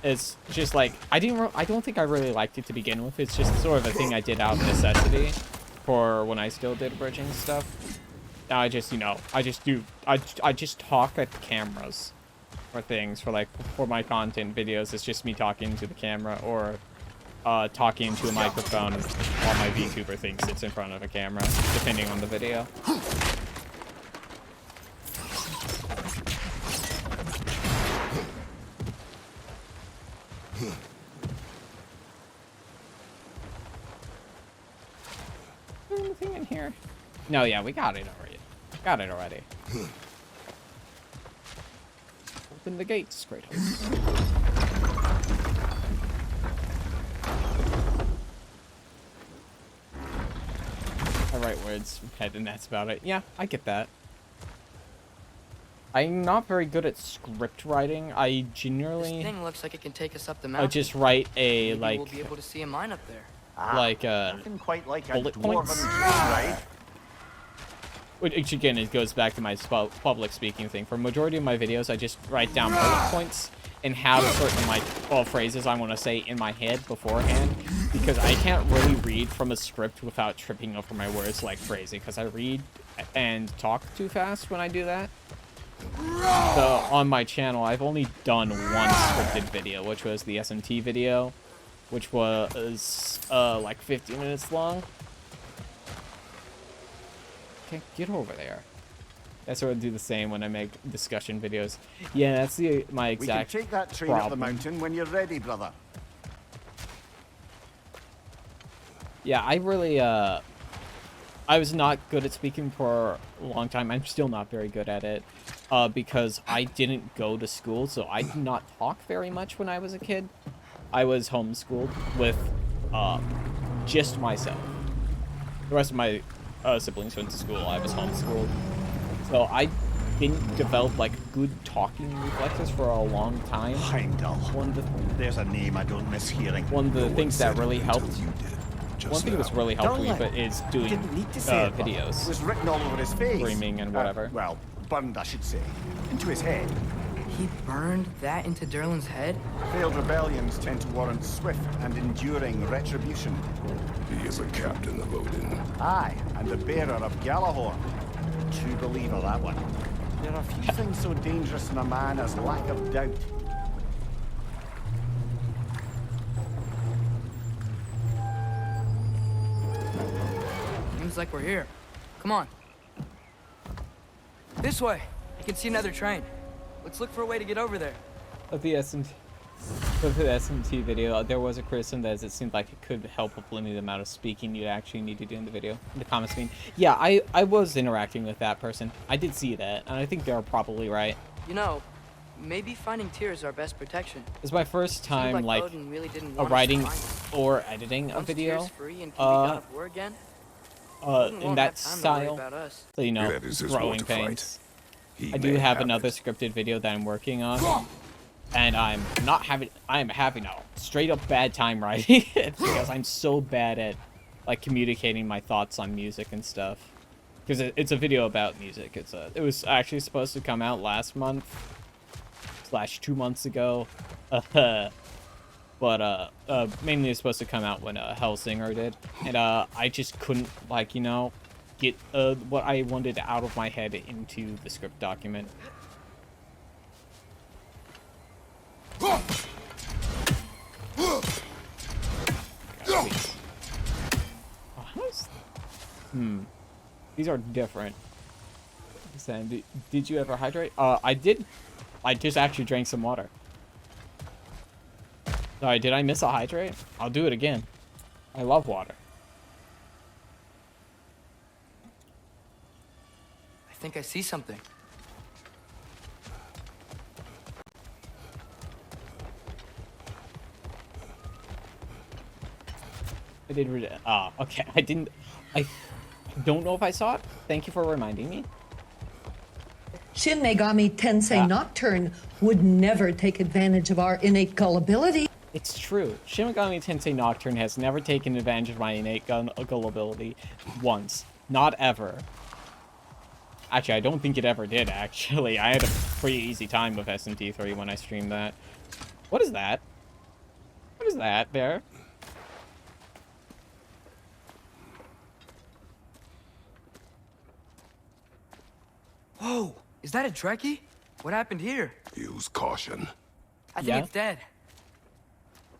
It's just like I don't think I really liked it to begin with. It's just sort of a thing I did out of necessity for when I still did bridging stuff. Now I just, you know, I just talk at cameras for things for my content videos. It's just me talking to the camera or talking to a microphone while my VTuber thing sits in front of a camera, depending on the video. Anything in here? No, yeah, we got it already. Got it already. Open the gates, Kratos. I write words, head, and that's about it. Yeah, I get that. I'm not very good at script writing. I generally... This thing looks like it can take us up the mountain. I just write a, Maybe we'll be able to see a mine up there. Nothing quite like a bullet dwarven points. right? Which again, it goes back to my public speaking thing. For majority of my videos, I just write down bullet points and have certain phrases I want to say in my head beforehand, because I can't really read from a script without tripping over my words like phrasing, because I read and talk too fast when I do that. So on my channel, I've only done one scripted video, which was the SMT video, which was like 50 minutes long. Okay, get over there. I sort of do the same when I make discussion videos. Yeah, that's my exact We can take that train up the mountain when you're ready, brother. Yeah, I really, I was not good at speaking for a long time. I'm still not very good at it, because I didn't go to school, so I did not talk very much when I was a kid. I was homeschooled with, just myself. The rest of my siblings went to school. I was homeschooled. So I didn't develop, like, good talking reflexes for a long time. Heimdall. There's a name I don't miss hearing. One of the things that really helped... Just One thing that's really helped me is doing videos. It was written all over his face. Screaming and whatever. Well, burned, I should say. Into his head. He burned that into Derlin's head? Failed rebellions tend to warrant swift and enduring retribution. He is a captain of Odin. Aye, and the bearer of Galahorn. True believer, that one. There are few things so dangerous in a man as lack of doubt. Seems like we're here. Come on. This way. I can see another train. Let's look for a way to get over there. Of the SMT video, there was a criticism that it seemed like it could help with limiting the amount of speaking you'd actually need to do in the video. In the comments mean, yeah, I was interacting with that person. I did see that, and I think they're probably right. You know, maybe finding tears our best protection. It's my first time Seemed like like Odin really didn't want us to writing find it. or editing a Once video Tears free and can be God of War again, Odin in won't that have time to worry style. about us. So you know, That is his war growing to fight. pains. He I do may have another it. scripted video that I'm working on, and I'm having a straight up bad time writing it because I'm so bad at like communicating my thoughts on music and stuff. Because it's a video about music. It was actually supposed to come out last month / 2 months ago, but mainly it's supposed to come out when Hellsinger did, and I just couldn't like get what I wanted out of my head into the script document. These are different. Sam, did you ever hydrate? I did. I just actually drank some water. Sorry, did I miss a hydrate? I'll do it again. I love water. I think I see something. I did read it. Okay. I don't know if I saw it. Thank you for reminding me. Shin Megami Tensei Nocturne would never take advantage of our innate gullibility. It's true. Shin Megami Tensei Nocturne has never taken advantage of my innate gullibility once. Not ever. Actually, I don't think it ever did, actually. I had a pretty easy time with SMT3 when I streamed that. What is that? What is that, Bear? Whoa, is that a Trekkie? What happened here? Use caution. I think Yeah? it's dead.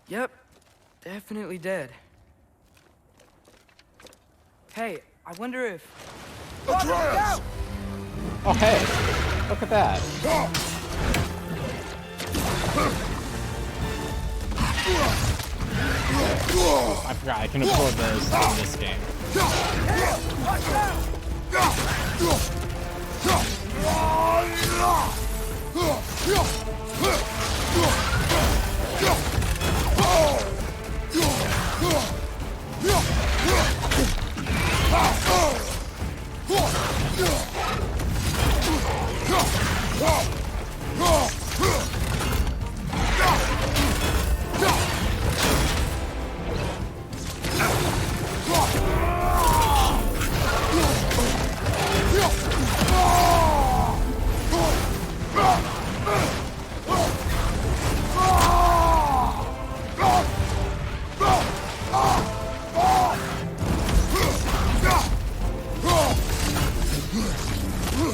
Yep, definitely dead. Hey, I wonder if... Atreus! Oh, hey. Look at that. I forgot I can absorb those in this game.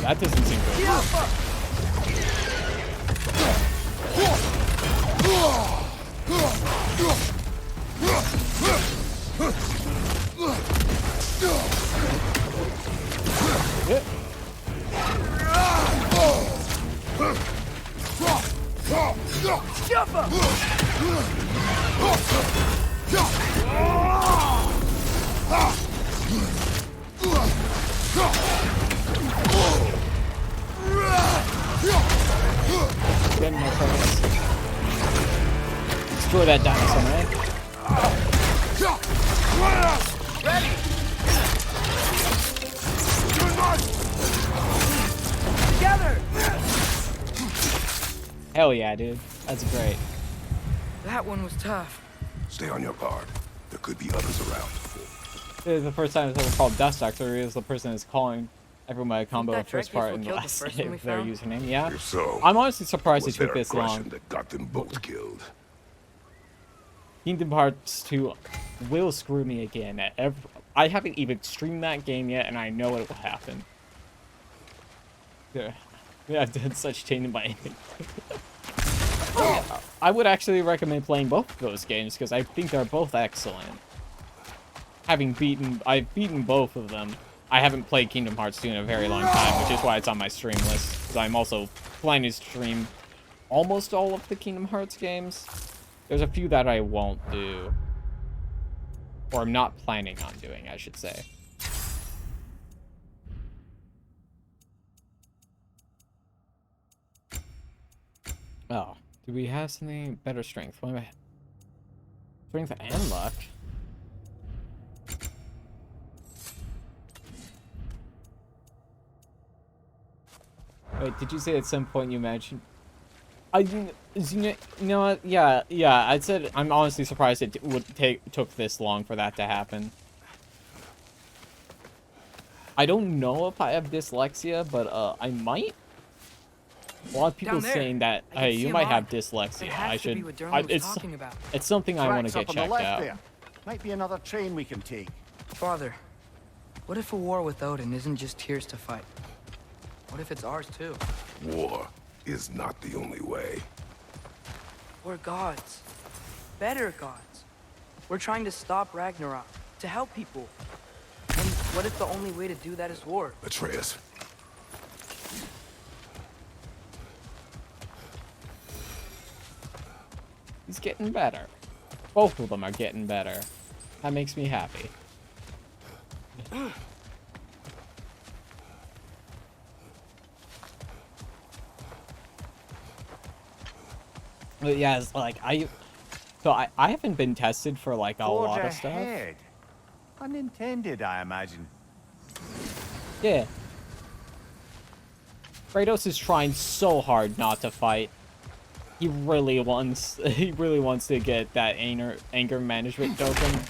That doesn't seem good. Get my focus. Destroy that dinosaur, man. Ready! Together! Hell yeah, dude. That's great. That one was tough. Stay on your guard. There could be others around. This is the first time it's ever called Dust Doctor. Is the person that's calling everyone by a combo that first Trekkie part who and the killed the last first one we their found? username. Yeah. If so, I'm honestly surprised it was took there this aggression long. that got them both killed? Kingdom Hearts 2 will screw me again. I haven't even streamed that game yet, and I know it will happen. Yeah, I've done such changing my aiming. I would actually recommend playing both of those games because I think they're both excellent. I've beaten both of them. I haven't played Kingdom Hearts 2 in a very long time, which is why it's on my stream list. Because I'm also planning to stream almost all of the Kingdom Hearts games. There's a few that I won't do. Or I'm not planning on doing, I should say. Oh, do we have something better strength? What am I... Strength and luck. Wait, did you say at some point you mentioned... you know what? Yeah, I said I'm honestly surprised it took this long for that to happen. I don't know if I have dyslexia, but I might. A lot of people saying that, hey, you might have dyslexia. I should. It's something I want to get checked out. There. Might be another train we can take. Father, what if a war with Odin isn't just tears to fight? What if it's ours too? War is not the only way. We're gods. Better gods. We're trying to stop Ragnarok, to help people. And what if the only way to do that is war? Atreus. He's getting better. Both of them are getting better. That makes me happy. But yeah, it's like I haven't been tested for like a lot of stuff. Ahead. Unintended, I imagine. Yeah. Kratos is trying so hard not to fight. He really wants to get that anger management token.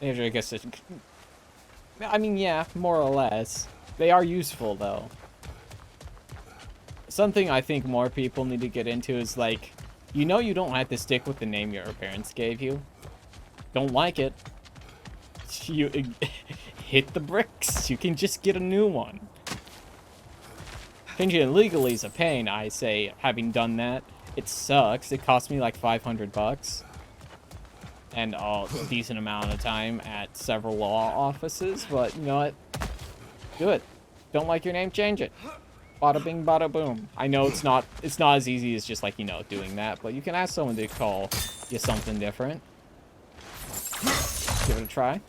I guess it's, I mean, yeah, more or less. They are useful though. Something I think more people need to get into is like, you know, you don't have to stick with the name your parents gave you. Don't like it. You hit the bricks. You can just get a new one. Changing it legally is a pain, I say, having done that. It sucks. It cost me like $500. And a decent amount of time at several law offices, but you know what? Do it. Don't like your name, change it. Bada bing, bada boom. I know it's not as easy as just like, you know, doing that, but you can ask someone to call you something different. Give it a try.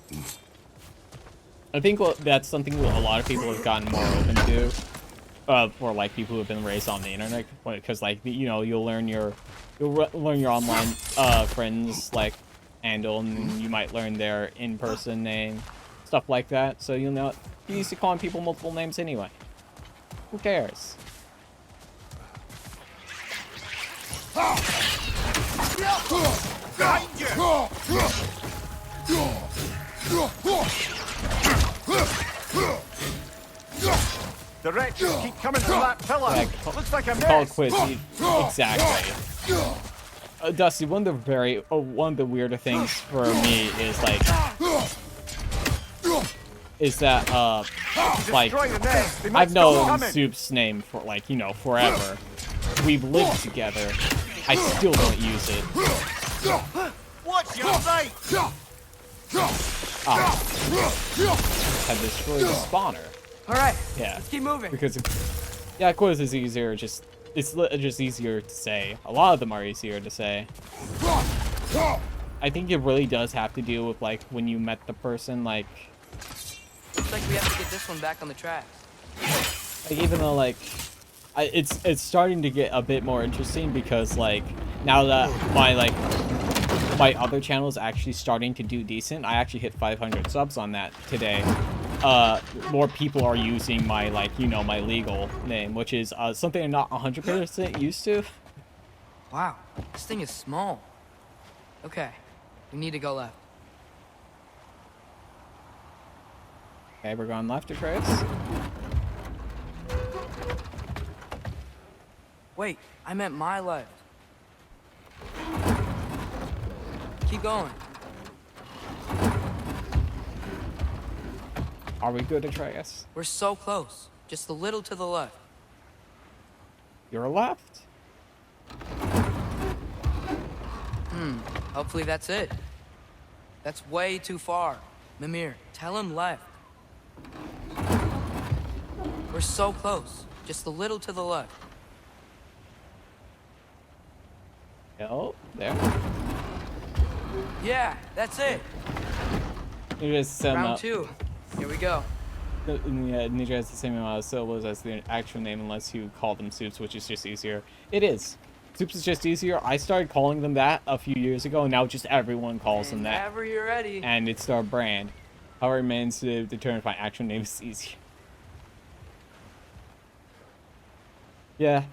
I think that's something a lot of people have gotten more open to, for like people who have been raised on the internet, because like, you know, you'll learn your online friends like handle, and you might learn their in-person name, stuff like that. So you'll know you used to calling people multiple names anyway. Who cares? The wretches keep coming from that pillar. Yeah, Looks like a call mess. quits. Exactly. Dusty, one of the weirder things for me is like, like, I've known Soup's name for like, you know, forever. We've lived together. I still don't use it. Watch your sight. Had destroyed the spawner. All right. Yeah. Let's keep moving. Because, yeah, quiz is easier. It's just easier to say. A lot of them are easier to say. I think it really does have to do with like when you met the person. Like, looks like we have to get this one back on the tracks. like even though like, it's starting to get a bit more interesting because like now that my other channel is actually starting to do decent. I actually hit 500 subs on that today. More people are using my, like, you know, my legal name, which is something I'm not 100% used to. Wow, this thing is small. Okay, we need to go left. Okay, we're going left, Atreus. Wait, I meant my left. Keep going. Are we good, Atreus? We're so close. Just a little to the left. You're left. Hopefully that's it. That's way too far. Mimir, tell him left. We're so close. Just a little to the left. Oh, there. Yeah, that's it. It is Round 2. Here we go. Yeah, Ninja has the same amount of syllables as the actual name unless you call them soups, which is just easier. It is. Soups is just easier. I started calling them that a few years ago, and now just everyone calls them that. Whenever you're ready. And it's our brand. However, it remains to determine if my actual name is easier. Yeah.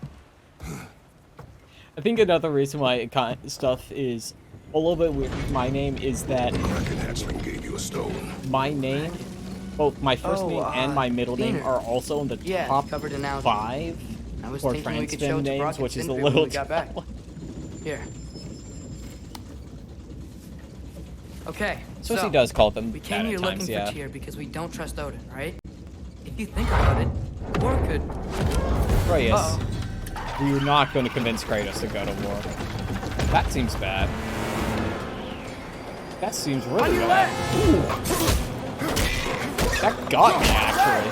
I think another reason why stuff is a little bit weird with my name is that Kraken hatchling gave you a stone. my name, both my first name and my middle name, Peter. are also in the Yeah, top covered in algae. 5 I was for thinking we could show transfin it to names, Brock which is a and Sinfin little when we got back. Here. Okay, So so he does call them we that came here at looking times, for yeah. Tyr because we don't trust Odin, right? If you think about it, war could... Kratos. Uh-oh. We're not going to convince Kratos to go to war. That seems bad. That seems really bad. Ooh. That got me, actually.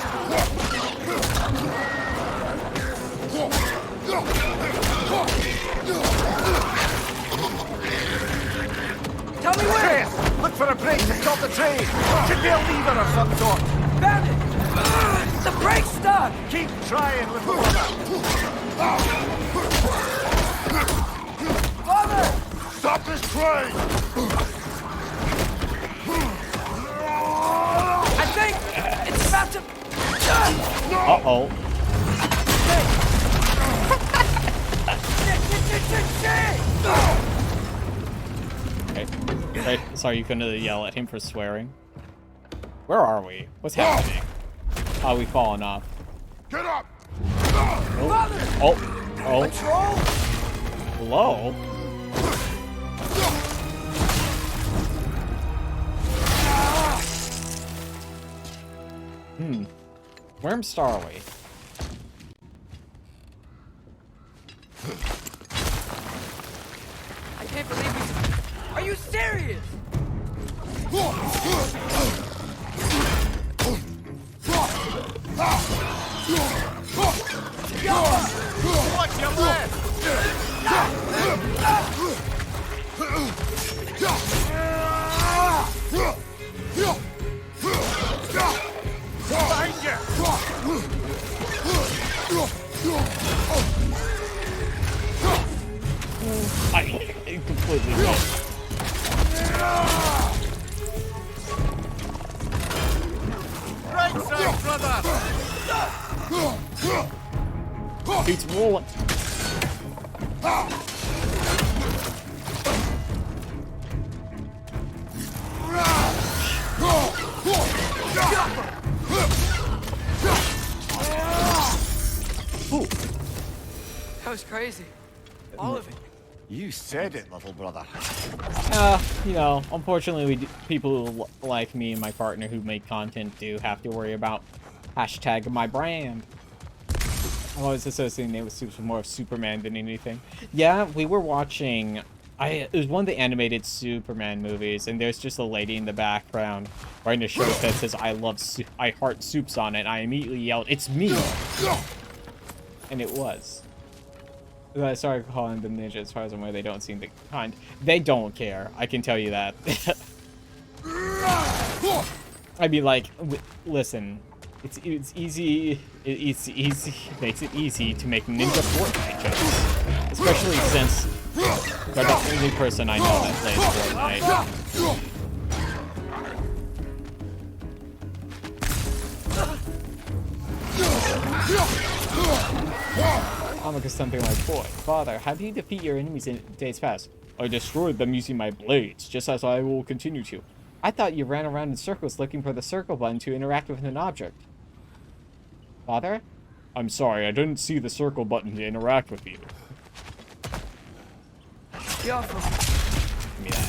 Tell me where! Look for a break to stop the train! Should be a lever of some sort! Found it! The brake's stuck! Keep trying, little brother! Father! Stop this train! I think it's about to... Uh-oh. Okay. Right, sorry, you couldn't yell at him for swearing. Where are we? What's happening? Oh, we've fallen off. Get up! Oh. Oh. Hello? Where are we? I can't believe we... Are you serious? Watch your left! Behind you! I completely missed. Right side, brother! It's rolling. Ooh. That was crazy. All of it. You said it, little brother. You know, unfortunately, people like me and my partner who make content do have to worry about hashtag my brand. I'm always associating it with more of Superman than anything. Yeah, we were watching... it was one of the animated Superman movies, and there's just a lady in the background wearing a shirt that says, I heart soups on it. I immediately yelled, it's me! And it was. I started calling them ninja. As far as I'm aware, they don't seem the kind. They don't care. I can tell you that. I mean, like, listen. It's easy. It's easy. Makes it easy to make ninja Fortnite jokes, especially since they're the only person I know that plays Fortnite. Comic is something like, boy, father, how do you defeat your enemies in days past? I destroyed them using my blades, just as I will continue to. I thought you ran around in circles looking for the circle button to interact with an object. Father? I'm sorry, I didn't see the circle button to interact with you. Be awful. Give me that.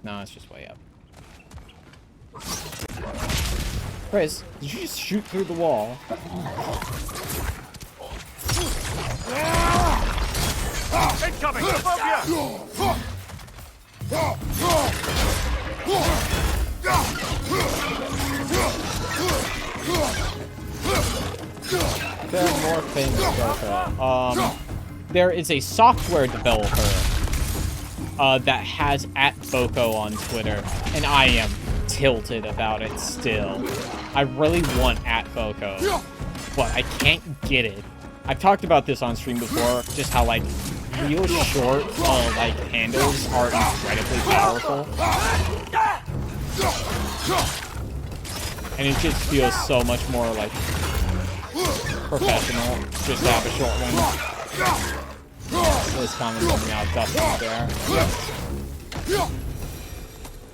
No, it's just way up. Chris, did you just shoot through the wall? Incoming! Above you! There are more famous Boco. There is a software developer that has @Boco on Twitter, and I am tilted about it still. I really want @Boco, but I can't get it. I've talked about this on stream before, just how like real short like handles are incredibly powerful. And it just feels so much more like professional just to have a short one. This comment coming out, Dustin there.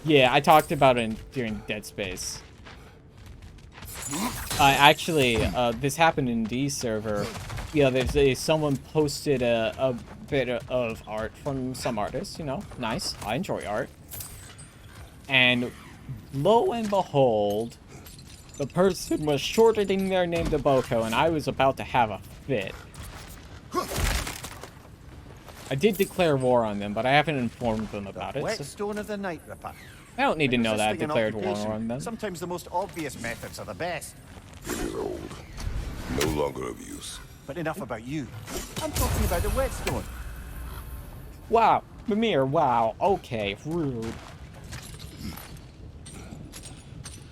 Yeah, I talked about it during Dead Space. Actually, this happened in D server. Yeah, someone posted a bit of art from some artists, you know, nice. I enjoy art. And lo and behold, the person was shortening their name to Boco, and I was about to have a fit. I did declare war on them, but I haven't informed them about it. Whetstone of the Night Ripper. I don't need to know that I Resisting an declared war occupation, on them. Sometimes the most obvious methods are the best. It is old. No longer of use. But enough about you. I'm talking about the Whetstone. Wow, Mimir, wow, okay, rude.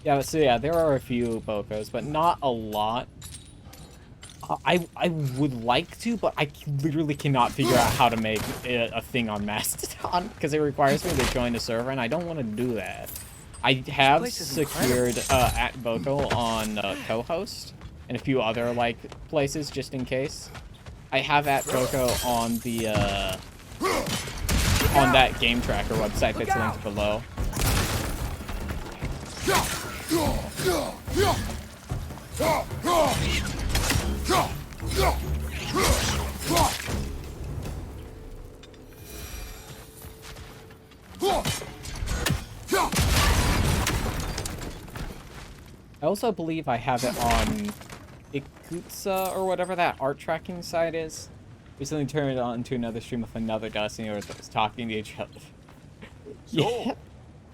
Yeah, so yeah, there are a few Bocos, but not a lot. I would like to, but I literally cannot figure out how to make a thing on Mastodon, because it requires me to join a server, and I don't want to do that. I have secured @Boco on co-host, and a few other, like, places, just in case. I have @Boco on the, on that game tracker website that's linked below. I also believe I have it on Ikutsa or whatever that art tracking site is. Recently turned it on to another stream with another Destiny or was talking to each other. Yeah.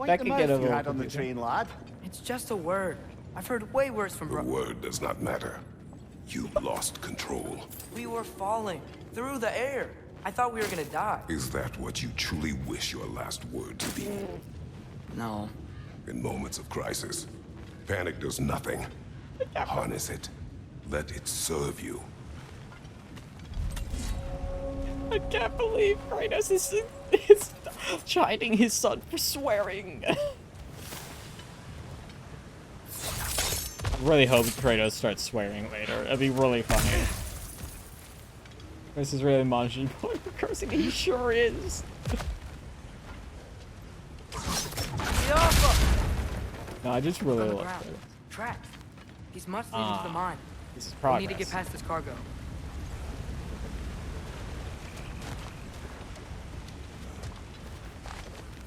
That could get a little on the train, lad. It's just a word. I've heard way worse from The word does not matter. You lost control. We were falling through the air. I thought we were gonna die. Is that what you truly wish your last word to be? No. In moments of crisis, panic does nothing. Harness it. Let it serve you. I can't believe Kratos is chiding his son for swearing. I really hope Kratos starts swearing later. That'd be really funny. This is really Manji for cursing. He sure is. No, I just really love Kratos. Trapped. He's much leading to the mine. This is We progress. need to get past this cargo.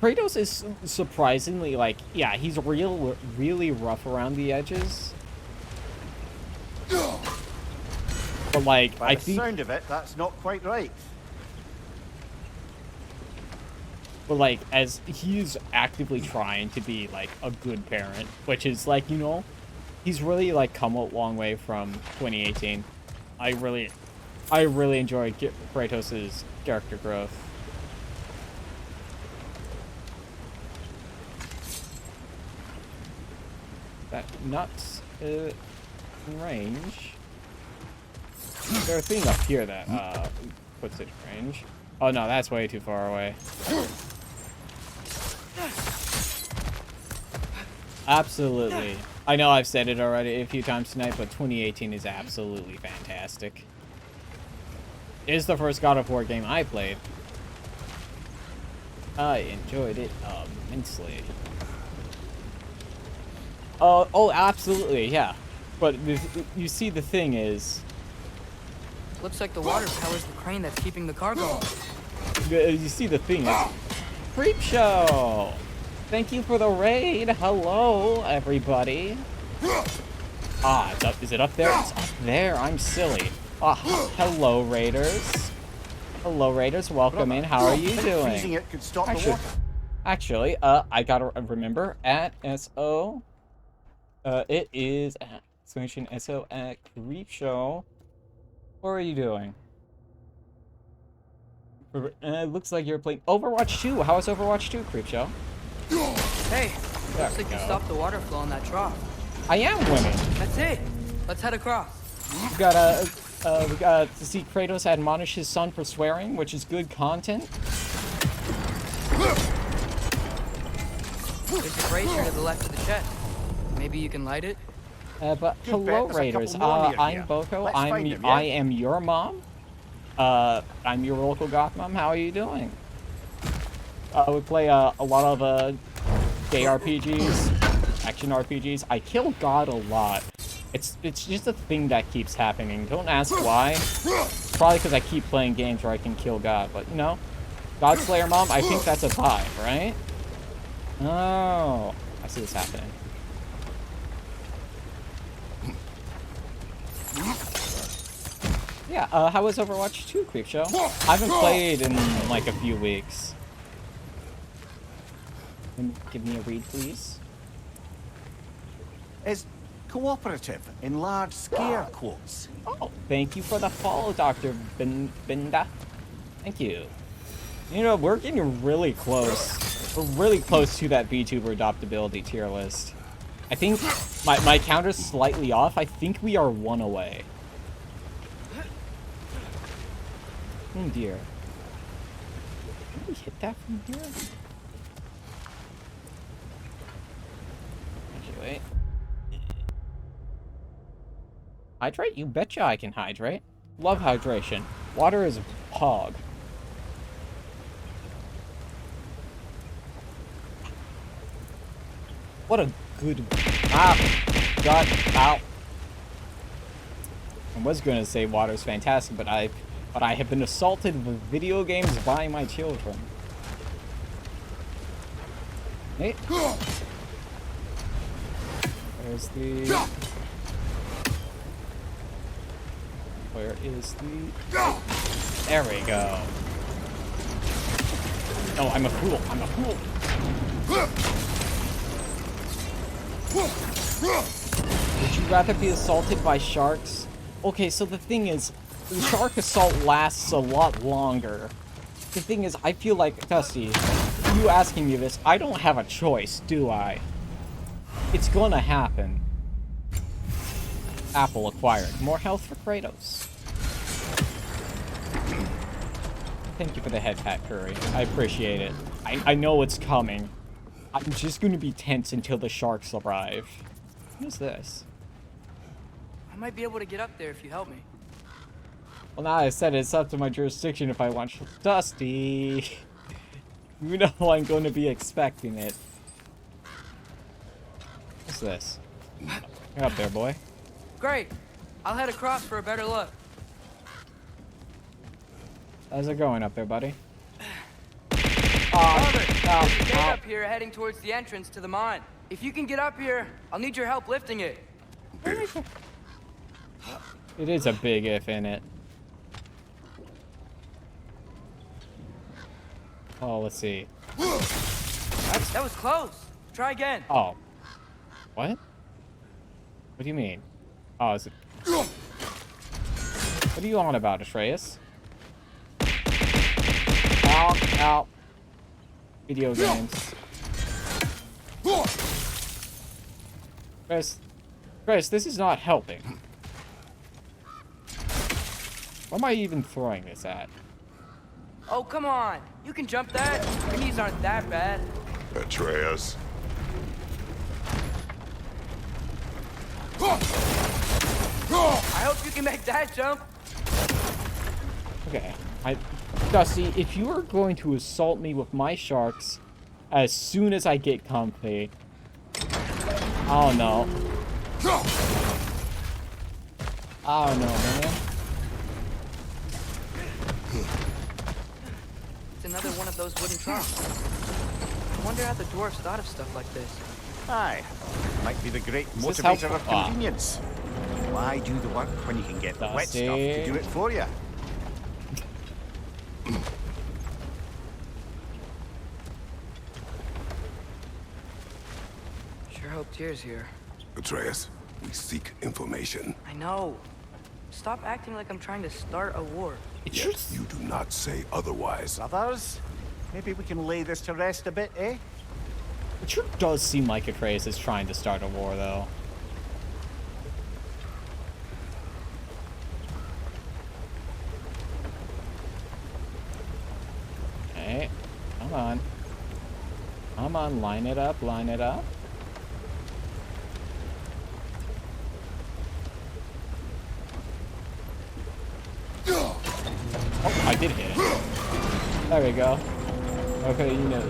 Kratos is surprisingly, like, yeah, he's really rough around the edges. But, like, By I the think... sound of it, that's not quite right. But, like, as he's actively trying to be, like, a good parent, which is, like, you know, he's really, like, come a long way from 2018. I really enjoyed Kratos' character growth. That nuts in range. There's a thing up here that puts it in range. Oh no, that's way too far away. Absolutely. I know I've said it already a few times tonight, but 2018 is absolutely fantastic. It is the first God of War game I played. I enjoyed it immensely. Oh, absolutely, yeah. But you see, the thing is... Looks like the water powers the crane that's keeping the cargo. You see, the thing is... Creep Show! Thank you for the raid! Hello, everybody! Ah, it's up. Is it up there? It's up there. I'm silly. Ah, hello, Raiders. Hello, Raiders. Welcome in. How are you doing? Freezing it could stop the water. Actually, I gotta remember at SO. It is at exclamation SO at Creep Show. What are you doing? Looks like you're playing Overwatch 2. How is Overwatch 2, Creep Show? Hey, There looks we like you go. stopped the water flow in that trough. I am winning. That's it. Let's head across. We got to see Kratos admonish his son for swearing, which is good content. There's a brazier to the left of the chest. Maybe you can light it? But Good hello, bet, there's a Raiders. couple more near I'm here. Boco. Let's find them, yeah? I am your mom. I'm your local goth mom. How are you doing? We play a lot of gay RPGs, action RPGs. I kill God a lot. It's just a thing that keeps happening. Don't ask why. It's probably because I keep playing games where I can kill God. But you know, God Slayer mom. I think that's a vibe, right? Oh, I see what's happening. Yeah, how was Overwatch 2, Creep Show? I haven't played in like a few weeks. Give me a read, please. Is cooperative in large scare quotes. Oh, thank you for the follow, Dr. Binda. Thank you. You know, we're getting really close. We're really close to that VTuber adoptability tier list. I think my counter's slightly off. I think we are 1 away. Oh dear. Can we hit that from here? Actually, wait. Hydrate? You betcha I can hydrate. Love hydration. Water is hog. What a good... Ah! God, ow. I was gonna say water's fantastic, but I have been assaulted with video games by my children. Hey. Where's the... Where is the... There we go. No, I'm a fool. I'm a fool. Would you rather be assaulted by sharks? Okay, so the thing is, the shark assault lasts a lot longer. The thing is, I feel like, Dusty, you asking me this, I don't have a choice, do I? It's gonna happen. Apple acquired. More health for Kratos. Thank you for the head pat, Curry. I appreciate it. I know it's coming. I'm just gonna be tense until the sharks arrive. What is this? I might be able to get up there if you help me. Well, now I said it's up to my jurisdiction if I want Dusty. You know I'm going to be expecting it. What's this? Get up there, boy. Great. I'll head across for a better look. How's it going up there, buddy? Robert, there's a gate up here heading towards the entrance to the mine. If you can get up here, I'll need your help lifting it. It is a big if in it. Oh, let's see. That was close. Try again. Oh. What? What do you mean? Oh, is it... What are you on about, Atreus? Ow, ow. Video games. Chris, this is not helping. What am I even throwing this at? Oh, come on. You can jump that. Your knees aren't that bad. Atreus. I hope you can make that jump. Okay, Dusty, if you are going to assault me with my sharks as soon as I get comfy... Oh no. Oh no, man. It's another one of those wooden troughs. I wonder how the dwarves thought of stuff like this. Aye, might be the great Is this motivator helpful? of convenience. Why do the work when you can get the wet stuff to do it for you? hope tears here. Atreus, we seek information. I know. Stop acting like I'm trying to start a war. It's Yet just... you do not say otherwise. Brothers, maybe we can lay this to rest a bit, eh? It sure does seem like Atreus is trying to start a war, though. Okay, come on. Come on, line it up, line it up. Oh, I did hit it. There we go. Okay, you know,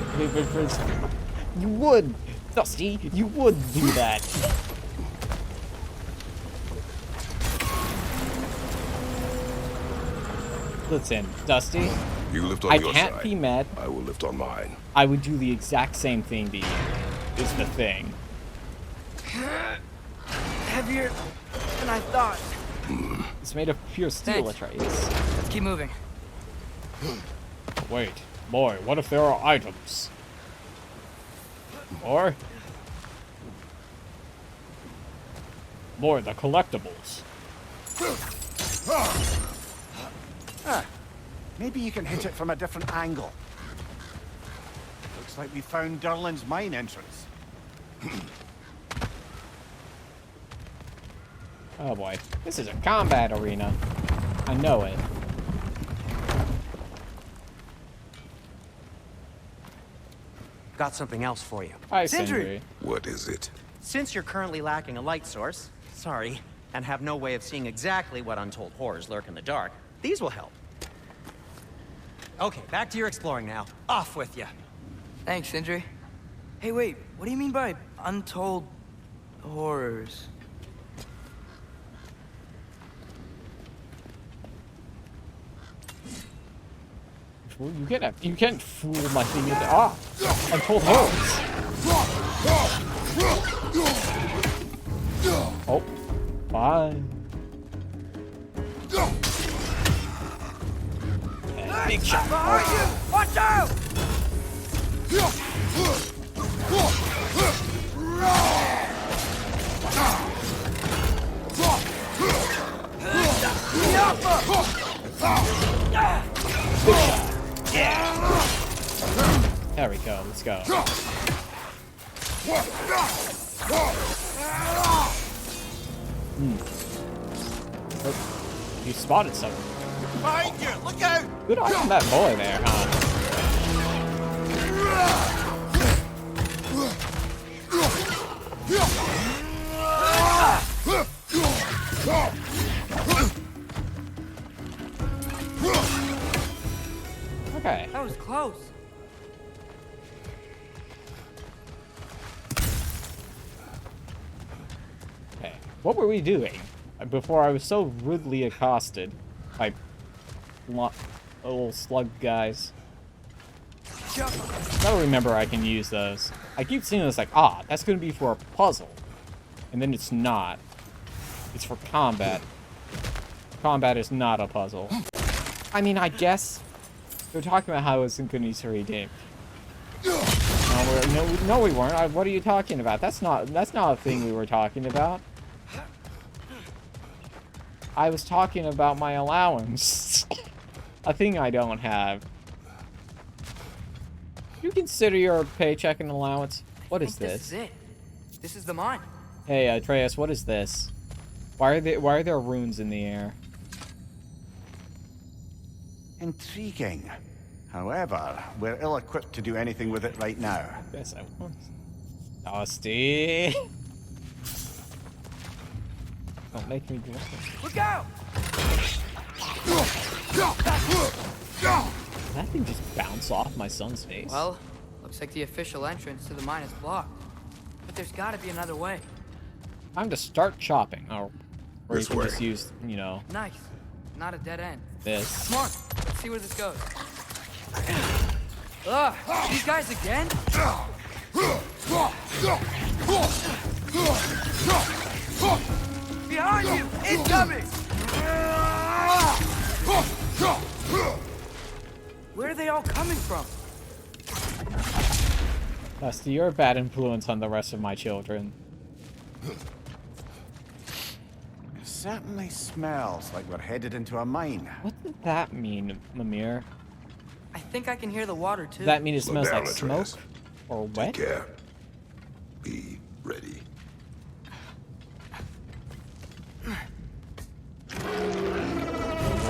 you would, Dusty, you would do that. Listen, Dusty, You lift on I your can't side. be mad. I will lift on mine. I would do the exact same thing to you, is the thing. Heavier than I thought. It's made of pure steel, Thanks. Atreus. Let's keep moving. Wait, boy, what if there are items? Or? Boy, the collectibles. Maybe you can hit it from a different angle. Looks like we found Durlin's mine entrance. Oh boy, this is a combat arena. I know it. Got something else for you. Hi, Sindri. Sindri. What is it? Since you're currently lacking a light source, sorry, and have no way of seeing exactly what untold horrors lurk in the dark, these will help. Okay, back to your exploring now. Off with you. Thanks, Sindri. Hey, wait, what do you mean by untold horrors? Well, you can't fool my thing into untold horrors. Oh, bye. Big shot. Behind you! Watch out! There we go. Let's go. Oh, you spotted something. Behind you! Look out! Good eye on that boy there, huh? Okay. That was close. Okay. What were we doing before I was so rudely accosted by little slug guys? I don't remember I can use those. I keep seeing this like, that's gonna be for a puzzle. And then it's not. It's for combat. Combat is not a puzzle. I mean, I guess they're talking about how it wasn't gonna be so redeemed. No, we weren't. What are you talking about? That's not a thing we were talking about. I was talking about my allowance. A thing I don't have. You consider your paycheck an allowance? What is This this? is it. This is the mine. Hey, Atreus, what is this? Why are there runes in the air? Intriguing. However, we're ill-equipped to do anything with it right now. Yes, I was. Dusty. Don't make me do it. Look out! Did that thing just bounce off my son's face? Well, looks like the official entrance to the mine is blocked. But there's gotta be another way. Time to start chopping. Or you This can way. just use, Nice. Not a dead end. this. Come on, let's see where this goes. Ugh, these guys again? Behind you! Incoming! Where are they all coming from? Dusty, you're a bad influence on the rest of my children. It certainly smells like we're headed into a mine. What did that mean, Mimir? I think I can hear the water too. Does that mean it Slow smells down, like smoke? Atreus. Or Take wet? care. Be ready.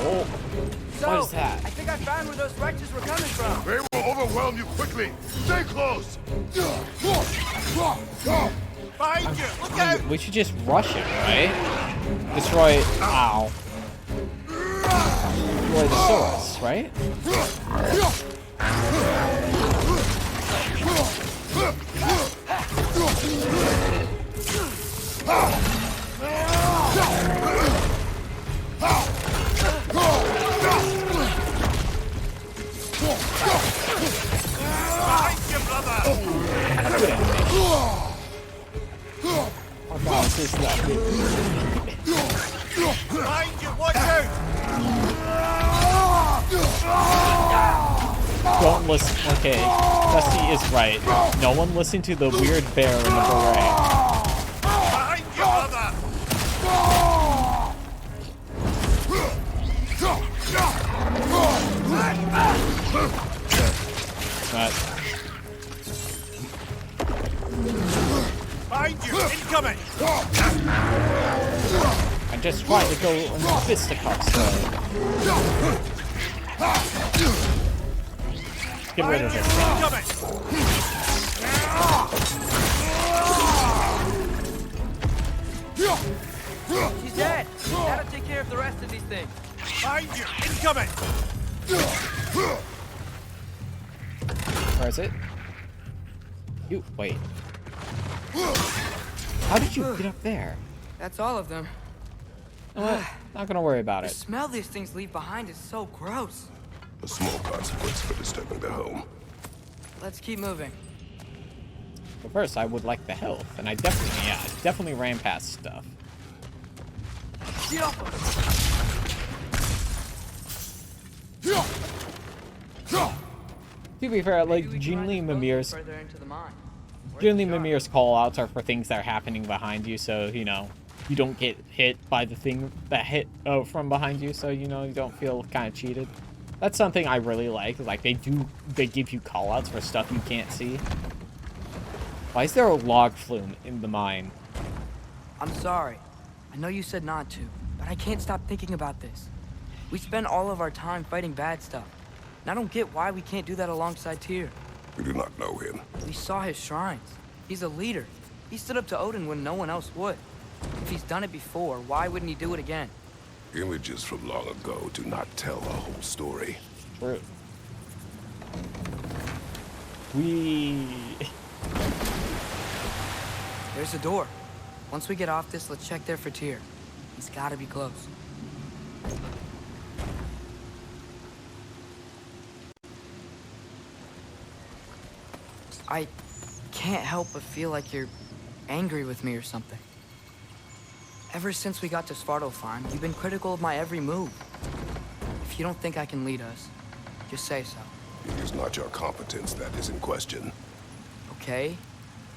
Oh, So, what is that? I think I found where those wretches were coming from. They will overwhelm you quickly. Stay close. Behind you! Look out! We should just rush it, right? Destroy. Ow. Destroy the source, right? Behind you, brother! Good animation. Oh god, it's just that big. Behind you! Watch out! Don't listen. Okay, Dusty is right. No one listen to the weird bear in the beret. Behind you, brother! Behind you! Incoming! I just tried to go in fisticuffs. Get rid of it. Incoming! She's dead. That'll take care of the rest of these things. Behind you! Incoming! Where is it? You wait. How did you get up there? That's all of them. You know what? Not gonna worry about The it. smell these things leave behind is so gross. A small consequence for disturbing their home. Let's keep moving. But first, I would like the health, and I definitely ran past stuff. Get off To be fair, like Maybe we can generally ride this boat Mimir's further into the mine. Where's generally the jar? Mimir's call-outs are for things that are happening behind you, so you know you don't get hit by the thing that hit from behind you, so you know you don't feel kind of cheated. That's something I really like. Like they give you call-outs for stuff you can't see. Why is there a log flume in the mine? I'm sorry. I know you said not to, but I can't stop thinking about this. We spend all of our time fighting bad stuff. And I don't get why we can't do that alongside Tyr. We do not know him. We saw his shrines. He's a leader. He stood up to Odin when no one else would. If he's done it before, why wouldn't he do it again? Images from long ago do not tell a whole story. True. There's a door. Once we get off this, let's check there for Tyr. He's gotta be close. I can't help but feel like you're angry with me or something. Ever since we got to Svartalfheim, you've been critical of my every move. If you don't think I can lead us, just say so. It is not your competence that is in question. Okay?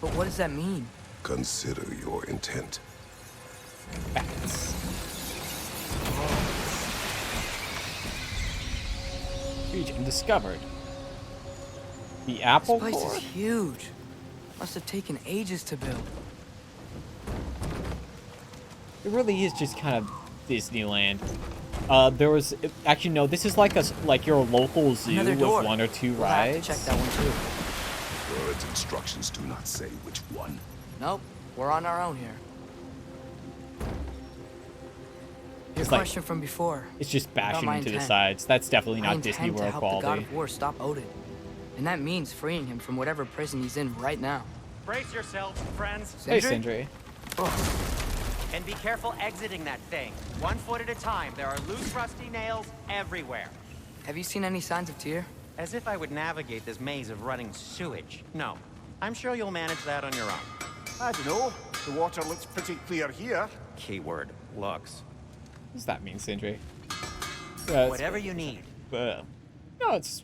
But what does that mean? Consider your intent. Facts. Region discovered. The apple This place core? is huge. Must have taken ages to build. It really is just kind of Disneyland. There was actually no. This is like your local zoo Another with door. one or two We'll have to rides. check that one too. Words instructions do not say which one. Nope, we're on our own here. Your It's like- question from before. It's just bashing my into the intent. sides. That's definitely I not Disney intend to World help the God quality. of War stop Odin. And that means freeing him from whatever prison he's in right now. Brace yourselves, friends, Hey, Sindri? Sindri. and be careful exiting that thing. 1 foot at a time. There are loose, rusty nails everywhere. Have you seen any signs of Tyr? As if I would navigate this maze of running sewage. No. I'm sure you'll manage that on your own. I don't know. The water looks pretty clear here. Keyword, looks. What does that mean, Sindri? Yeah, Whatever you need. no, it's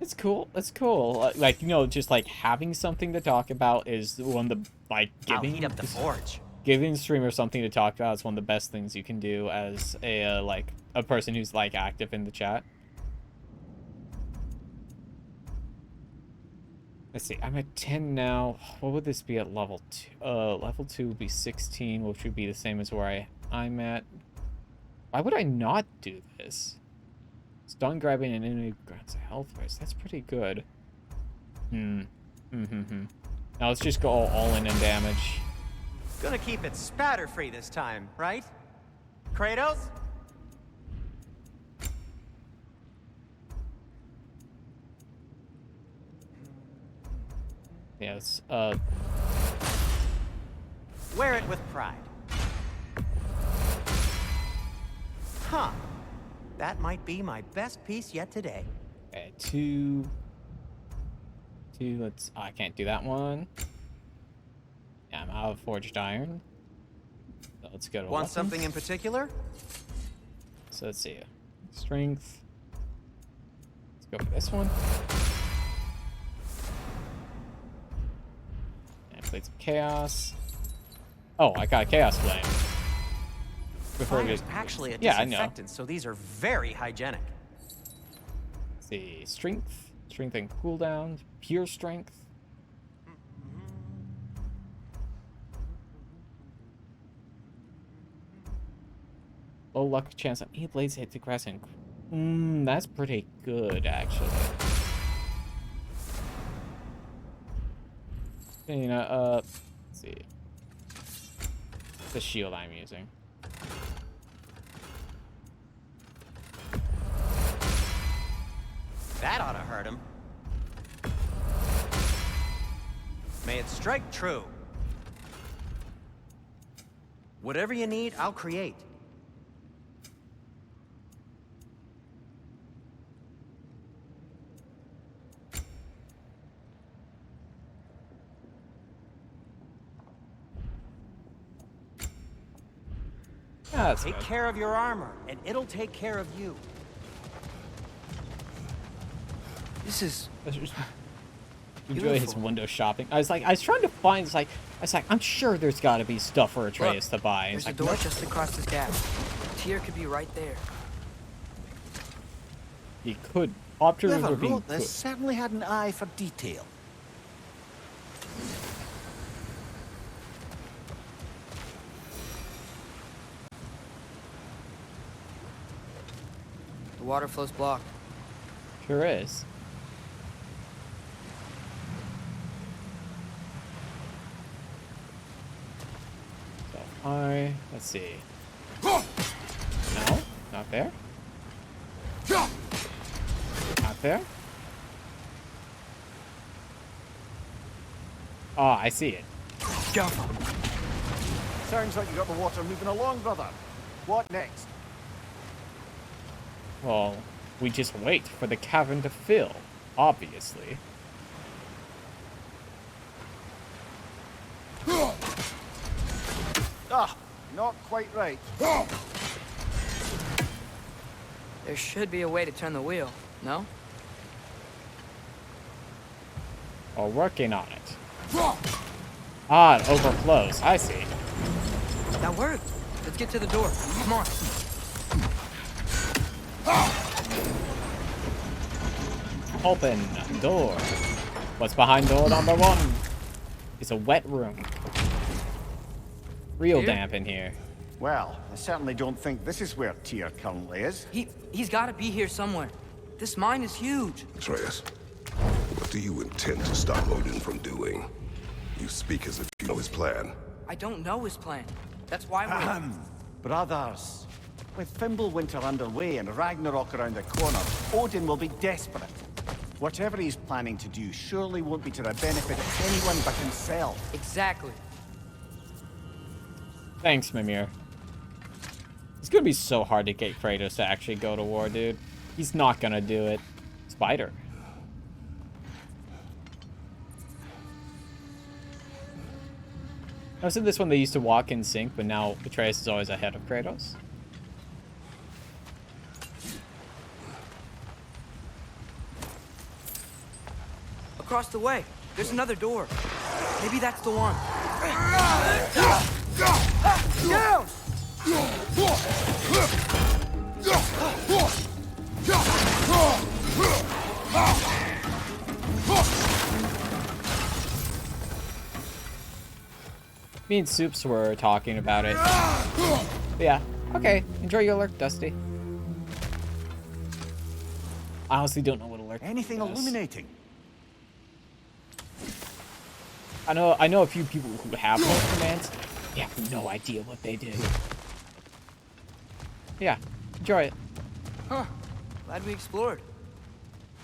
It's cool. It's cool. Like, you know, just like having something to talk about is one of the like I'll heat up the forge. giving streamers something to talk about is one of the best things you can do as a like a person who's like active in the chat. Let's see. I'm at 10 now. What would this be at level 2? Level 2 would be 16, which would be the same as where I'm at. Why would I not do this? Stun grabbing an enemy grants a health raise. That's pretty good. Now let's just go all in damage. Gonna keep it spatter-free this time, right? Kratos? Yes, Wear it with pride. Huh. That might be my best piece yet today. okay, two, let's, I can't do that one. Yeah, I'm out of forged iron. So let's go to Want weapons. something in particular? So let's see. Strength. Let's go for this one. And Plates of Chaos. Oh, I got a Chaos Flame. Before we Fire's get... actually a Yeah, I know. disinfectant, so these are very hygienic. Let's see. Strength. Strength and cooldown. Pure strength. Low luck chance of 8 blades hit the grass and... that's pretty good, actually. You know, let's see. The shield I'm using. That ought to hurt him. May it strike true. Whatever you need, I'll create. Yeah, that's Take good. care of your armor, and it'll take care of you. This is Enjoy his beautiful. window shopping. I was trying to find, I'm sure there's got to be stuff for Atreus to buy. There's It's a like, door nope. just across this gap. Tyr could be right there. He could. Options Whoever are being wrote this could. certainly had an eye for detail. The water flow's blocked. Sure is. So let's see. No, not there. Not there. Oh, I see it. Sounds like you got the water moving along, brother. What next? Well, we just wait for the cavern to fill, obviously. Ah, not quite right. There should be a way to turn the wheel, no? We're working on it. Ah, it overflows. I see. That worked. Let's get to the door. Come on. Open door. What's behind door number 1? It's a wet room. Real Here? damp in here. Well, I certainly don't think this is where Tyr currently is. He's got to be here somewhere. This mine is huge. Atreus, what do you intend to stop Odin from doing? You speak as if you know his plan. I don't know his plan. That's why we're... Brothers, with Fimbulwinter underway and Ragnarok around the corner, Odin will be desperate. Whatever he's planning to do surely won't be to the benefit of anyone but himself. Exactly. Thanks, Mimir. It's gonna be so hard to get Kratos to actually go to war, dude. He's not gonna do it. Spider. I was in this one they used to walk in sync, but now Atreus is always ahead of Kratos. across the way. There's another door. Maybe that's the one. Down! Me and Soups were talking about it. But yeah, okay. Enjoy your alert, Dusty. I honestly don't know what alert. Anything is. illuminating? I know a few people who have those commands. They have no idea what they did. Yeah, enjoy it. Huh. Glad we explored.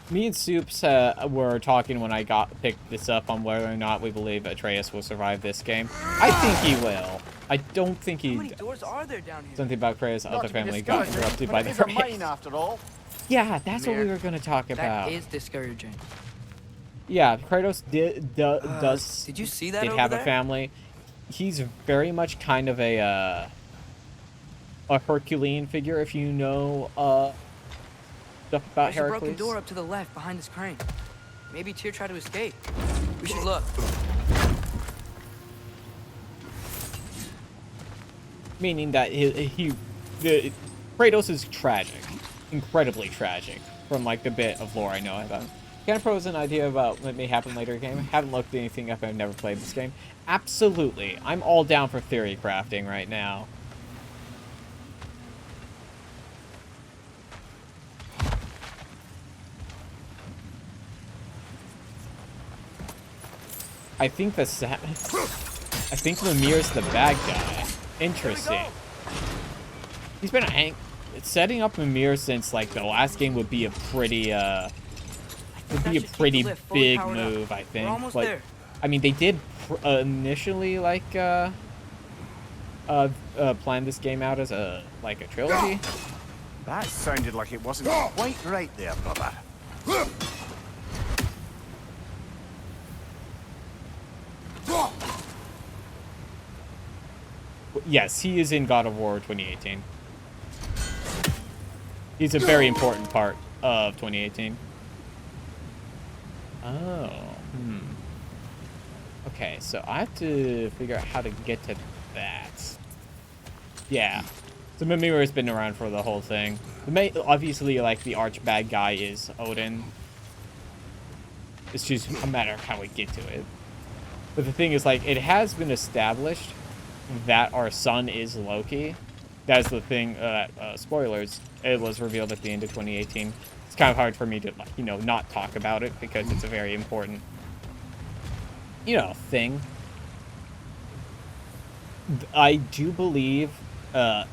Me and Soups were talking when I picked this up on whether or not we believe Atreus will survive this game. I think he will. I don't think he. How many doors are there down here? Something about Atreus' Not other to be family got discouraging, interrupted but by it the is a race. mine after all. Yeah, that's what we were going to talk about. That is discouraging. Yeah, Kratos does. Did you see that Did over have there? a family. He's very much kind of a Herculean figure, if you know stuff about There's a Heracles. broken door up to the left behind this crane. Maybe Tyr tried to escape. We should look. Meaning that Kratos is tragic, incredibly tragic, from like the bit of lore I know about him. Can I propose an idea about what may happen later in the game? Haven't looked anything up. I've never played this game. Absolutely, I'm all down for theory crafting right now. I think Mimir's the bad guy. Interesting. He's been setting up Mimir since like the last game would be a pretty big move, I think. almost But there. I mean, they did initially like plan this game out as a trilogy. That sounded like it wasn't quite right there, brother. Yes, he is in God of War 2018. He's a very important part of 2018. Oh, Okay, so I have to figure out how to get to that. Yeah. So Mimir has been around for the whole thing. Obviously, like, the arch bad guy is Odin. It's just a matter of how we get to it. But the thing is, like, it has been established that our son is Loki. That's the thing, spoilers, it was revealed at the end of 2018. It's kind of hard for me to, like, not talk about it because it's a very important, thing. I do believe, that,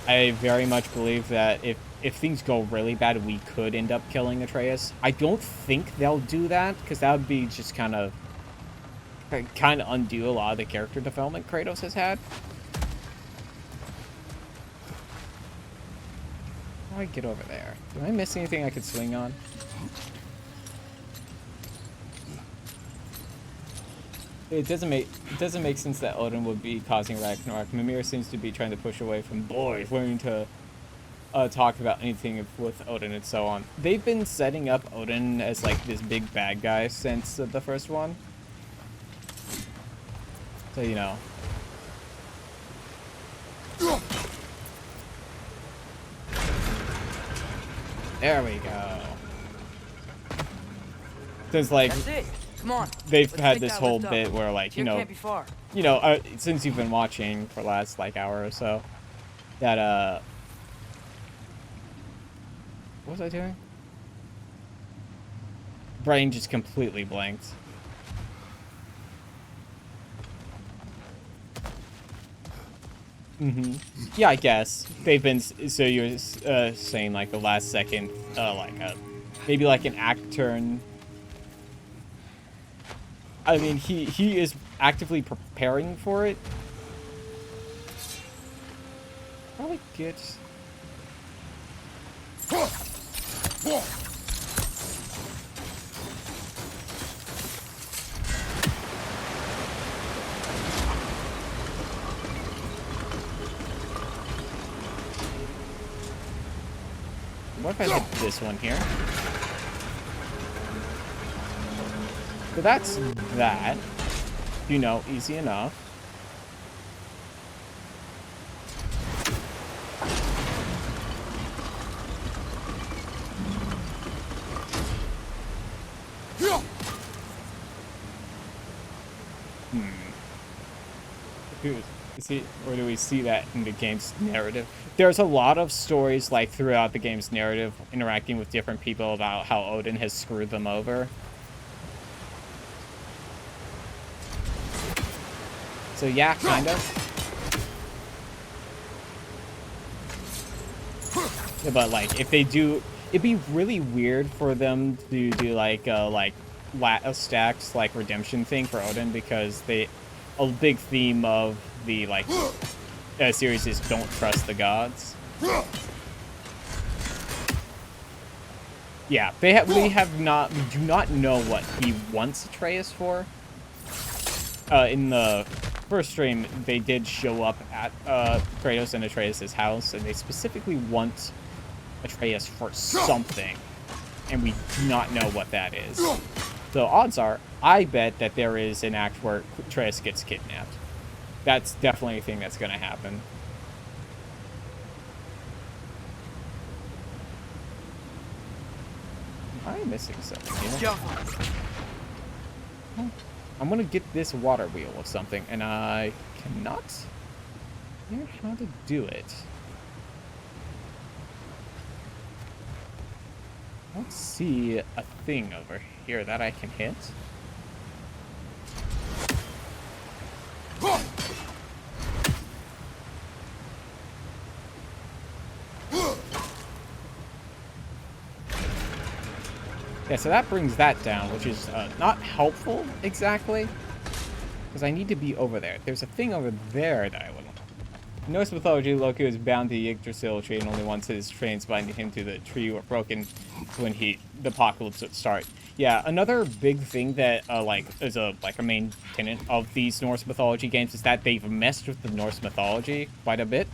I very much believe that if things go really bad, we could end up killing Atreus. I don't think they'll do that, because that would be just kind of undo a lot of the character development Kratos has had. How do I get over there? Did I miss anything I could swing on? It doesn't make sense that Odin would be causing Ragnarok. Mimir seems to be trying to push away from boys wanting to talk about anything with Odin and so on. They've been setting up Odin as like this big bad guy since the first one. So, There we go. There's like, That's it. Come on. they've Let's had make this that whole lift up. bit where like, Tyr can't be far. since you've been watching for the last like hour or so, that what was I doing? Brain just completely blanked. Yeah, I guess they've been. So you're saying like the last second, maybe like an act turn. I mean, he is actively preparing for it. Probably good. What if I hit this one here? So that's that. You know, easy enough. Or do we see that in the game's narrative? There's a lot of stories like throughout the game's narrative interacting with different people about how Odin has screwed them over. So yeah, kind of. Yeah, but like if they do, it'd be really weird for them to do like a stacks like redemption thing for Odin, because a big theme of the like series is don't trust the gods. Yeah, we do not know what he wants Atreus for. In the first stream, they did show up at Kratos and Atreus' house, and they specifically want Atreus for something, and we do not know what that is. So odds are, I bet that there is an act where Atreus gets kidnapped. That's definitely a thing that's going to happen. Am I missing something here? I'm going to get this water wheel of something, and I cannot hear how to do it. I don't see a thing over here that I can hit. Yeah, so that brings that down, which is not helpful exactly, because I need to be over there. There's a thing over there that I would. In Norse mythology, Loki was bound to the Yggdrasil tree, and only once his trains binding him to the tree were broken when the apocalypse would start. Yeah, another big thing that is a main tenet of these Norse mythology games is that they've messed with the Norse mythology quite a bit,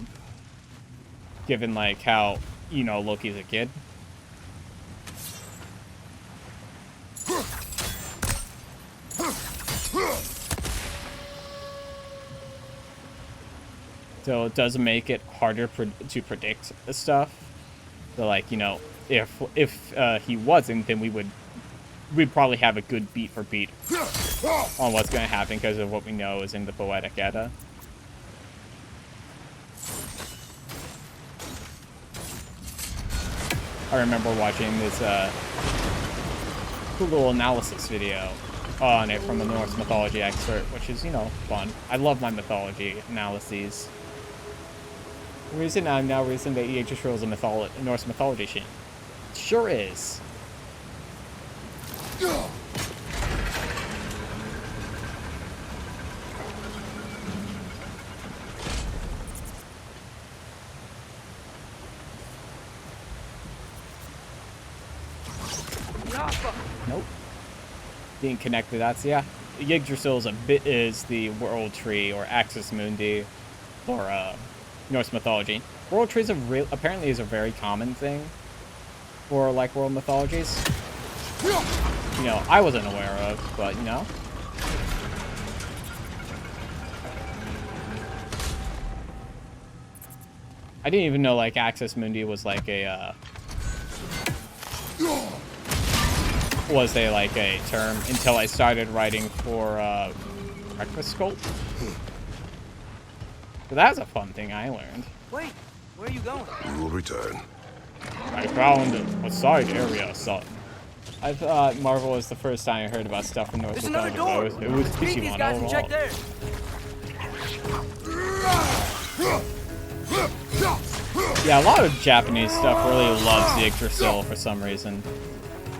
given like how, you know, Loki's a kid. So it does make it harder to predict the stuff. So like, you know, if he wasn't, then we'd probably have a good beat for beat on what's going to happen because of what we know is in the Poetic Edda. I remember watching this cool little analysis video on it from a Norse mythology expert, which is, you know, fun. I love my mythology analyses. The reason I'm now reason that Yggdrasil is a Norse mythology shit. Sure is. Nope. Didn't connect the dots. Yeah, Yggdrasil is the world tree or axis mundi for Norse mythology. World trees apparently is a very common thing for like world mythologies. You know, I wasn't aware of, but you know. I didn't even know like axis mundi was like a term until I started writing for Breakfast Sculpt. So that's a fun thing I learned. Wait, where are you going? We will return. I found a side area, son. I thought Marvel was the first time I heard about stuff from North There's another door. It was Beat these guys and check there. Yeah, a lot of Japanese stuff really loves Yggdrasil for some reason.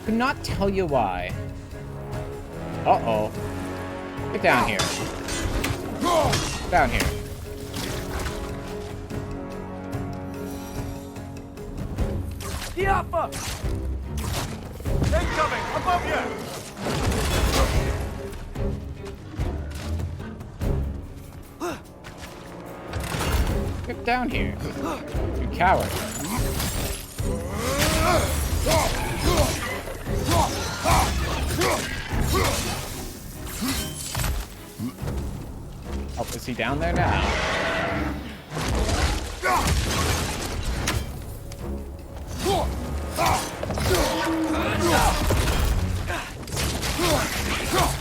Could not tell you why. Uh-oh. Get down here. Down here. Diapa! Incoming! Above you! Get down here. You coward. Oh, is he down there now?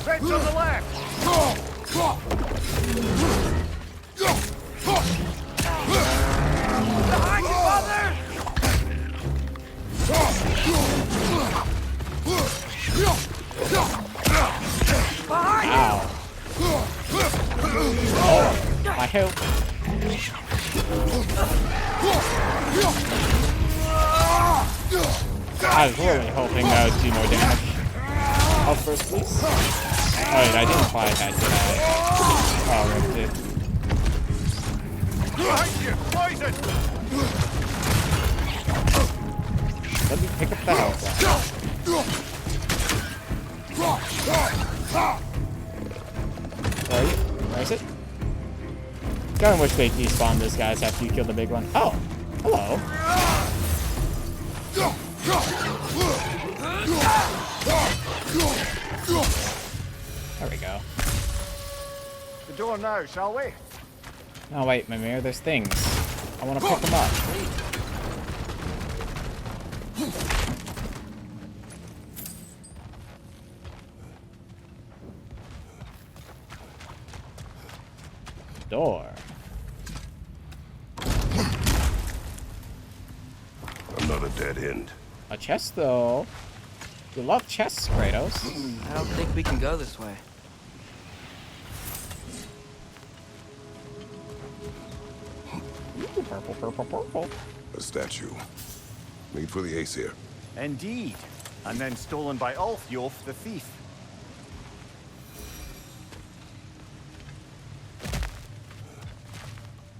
Right on the left! Behind you, father! Ow. Oh, I hope. I was really hoping that would do more damage. Oh, first, please. Oh, wait, I didn't fly that, did I? Oh, I did. Behind you! Poison! Let me pick up the health. Where is it? Darn wish they despawn those guys after you kill the big one. Oh, hello. There we go. The door now, shall we? Oh wait, Mimir, there's things. I want to pick them up. Door. Another dead end. A chest, though. You love chests, Kratos. I don't think we can go this way. Ooh, purple, purple, purple. A statue. Made for the Aesir. Indeed. And then stolen by Ulfjolf the thief.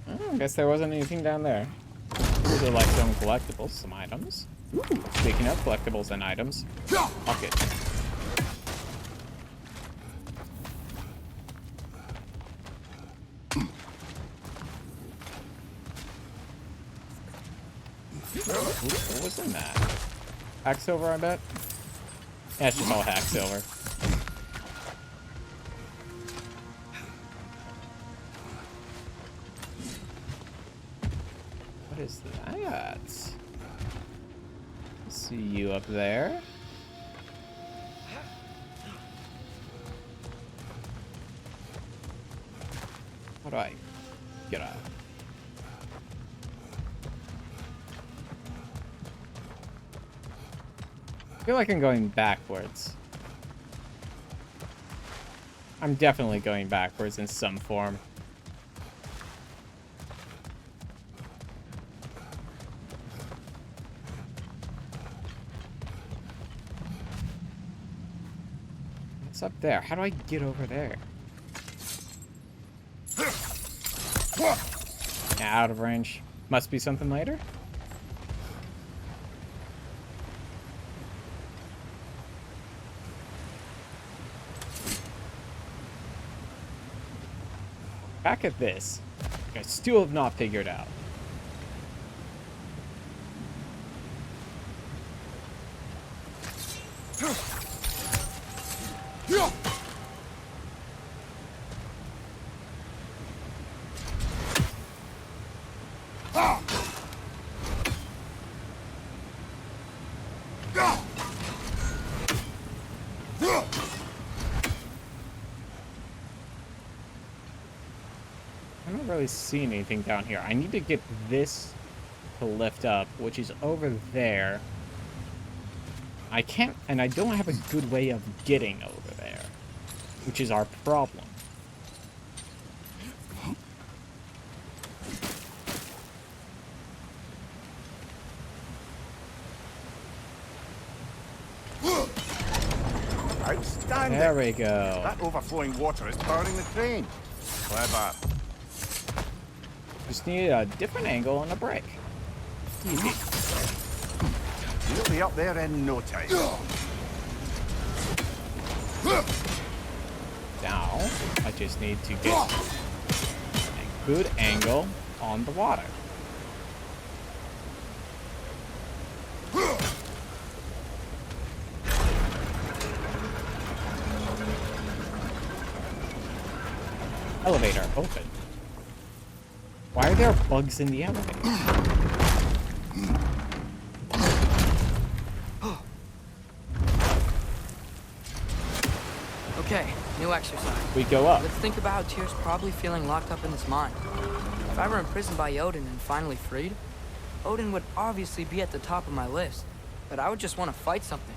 I guess there wasn't anything down there. These are like some collectibles, some items. Ooh, speaking of collectibles and items, pocket. What was in that? Hack silver, I bet? Yeah, it's just all hack silver. What is that? See you up there. How do I get out? I feel like I'm going backwards. I'm definitely going backwards in some form. What's up there? How do I get over there? Yeah, out of range. Must be something later. Back at this. I still have not figured out. I don't really see anything down here. I need to get this to lift up, which is over there. I can't, and I don't have a good way of getting over there, which is our problem. Outstanding. There we go. That overflowing water is powering the crane. Clever. Just need a different angle and a break. Easy. We'll be up there in no time. Now, I just need to get a good angle on the water. Elevator, open. Why are there bugs in the elevator? Okay, new exercise. We go up. Let's think about how Tyr's probably feeling locked up in this mine. If I were imprisoned by Odin and finally freed, Odin would obviously be at the top of my list. But I would just want to fight something.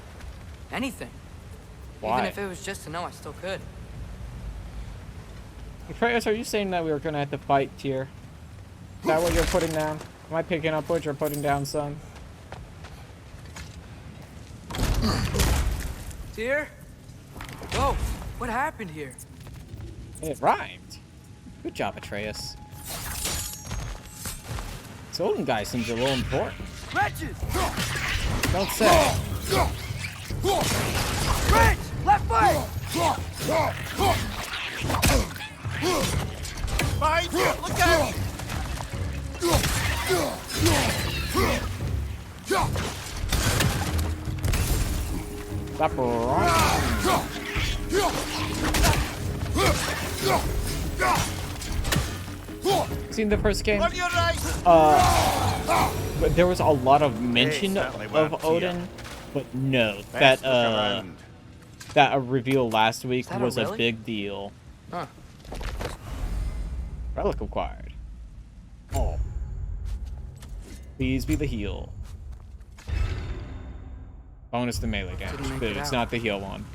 Anything. Why? Even if it was just to know I still could. Atreus, are you saying that we were gonna have to fight Tyr? Is that what you're putting down? Am I picking up what you're putting down, son? Tyr? Whoa, what happened here? It rhymed. Good job, Atreus. This Odin guy seems a little important. Wretches! Don't say. Wretch! Left foot! Behind you! Look out! Stop right. Seen the first game? On your right! But there was a lot of mention certainly weren't of Odin, but no, Let's that look around. that reveal last week that a was a relic? big deal. Huh. Relic acquired. Oh. Please be the heal. Bonus to melee damage. Didn't make But it it's out. not the heal one.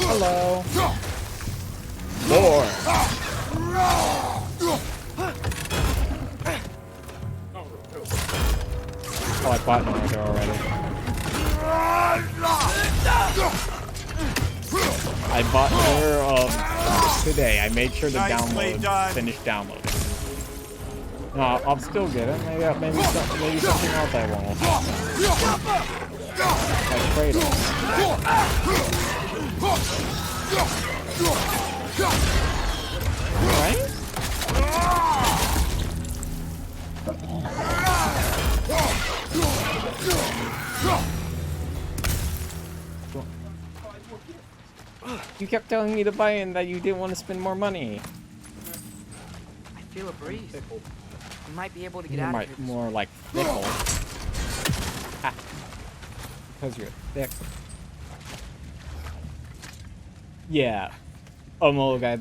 Hello. More. Oh, I bought one there already. I bought her today. I made sure to Nicely done. finish downloading. No, I'll still get it. Maybe something else I won't. Like Kratos. Right? You kept telling me to buy it and that you didn't want to spend more money. I feel a breeze. We might be able to get You're out of here. more like fickle. Ah. Because you're thick. Yeah. Guy,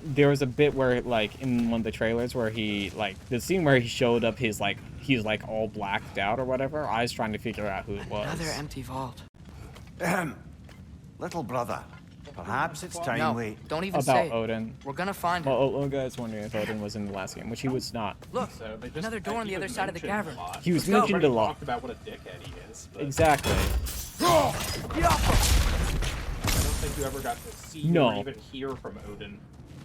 there was a bit where, like, in one of the trailers where he, like, the scene where he showed up he's like all blacked out or whatever. I was trying to figure out who it was. Another empty vault. Little brother, perhaps it's time No, we... don't even About say it. Odin. We're gonna find him. Guy's wondering if Odin was in the last game, which he was not. Look, So they just, another door on the other side of the cavern. He was Let's go. mentioned a Already lot. talked about what a dickhead he is. But Exactly. I don't think you ever got to see No. or even hear from Odin.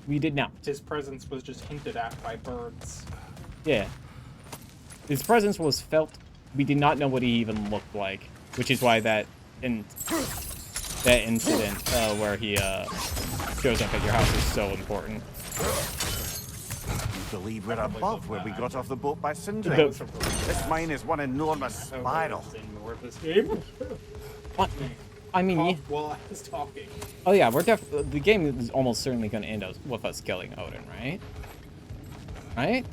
We did not. His presence was just hinted at by birds. Yeah. His presence was felt. We did not know what he even looked like, which is why that incident where he shows up at your house is so important. You believe we're above where we got off the boat by Sindri. The- This mine is one enormous spiral. More of this game. What? I mean, yeah. While I was talking. Oh yeah, the game is almost certainly going to end with us killing Odin, right? Right?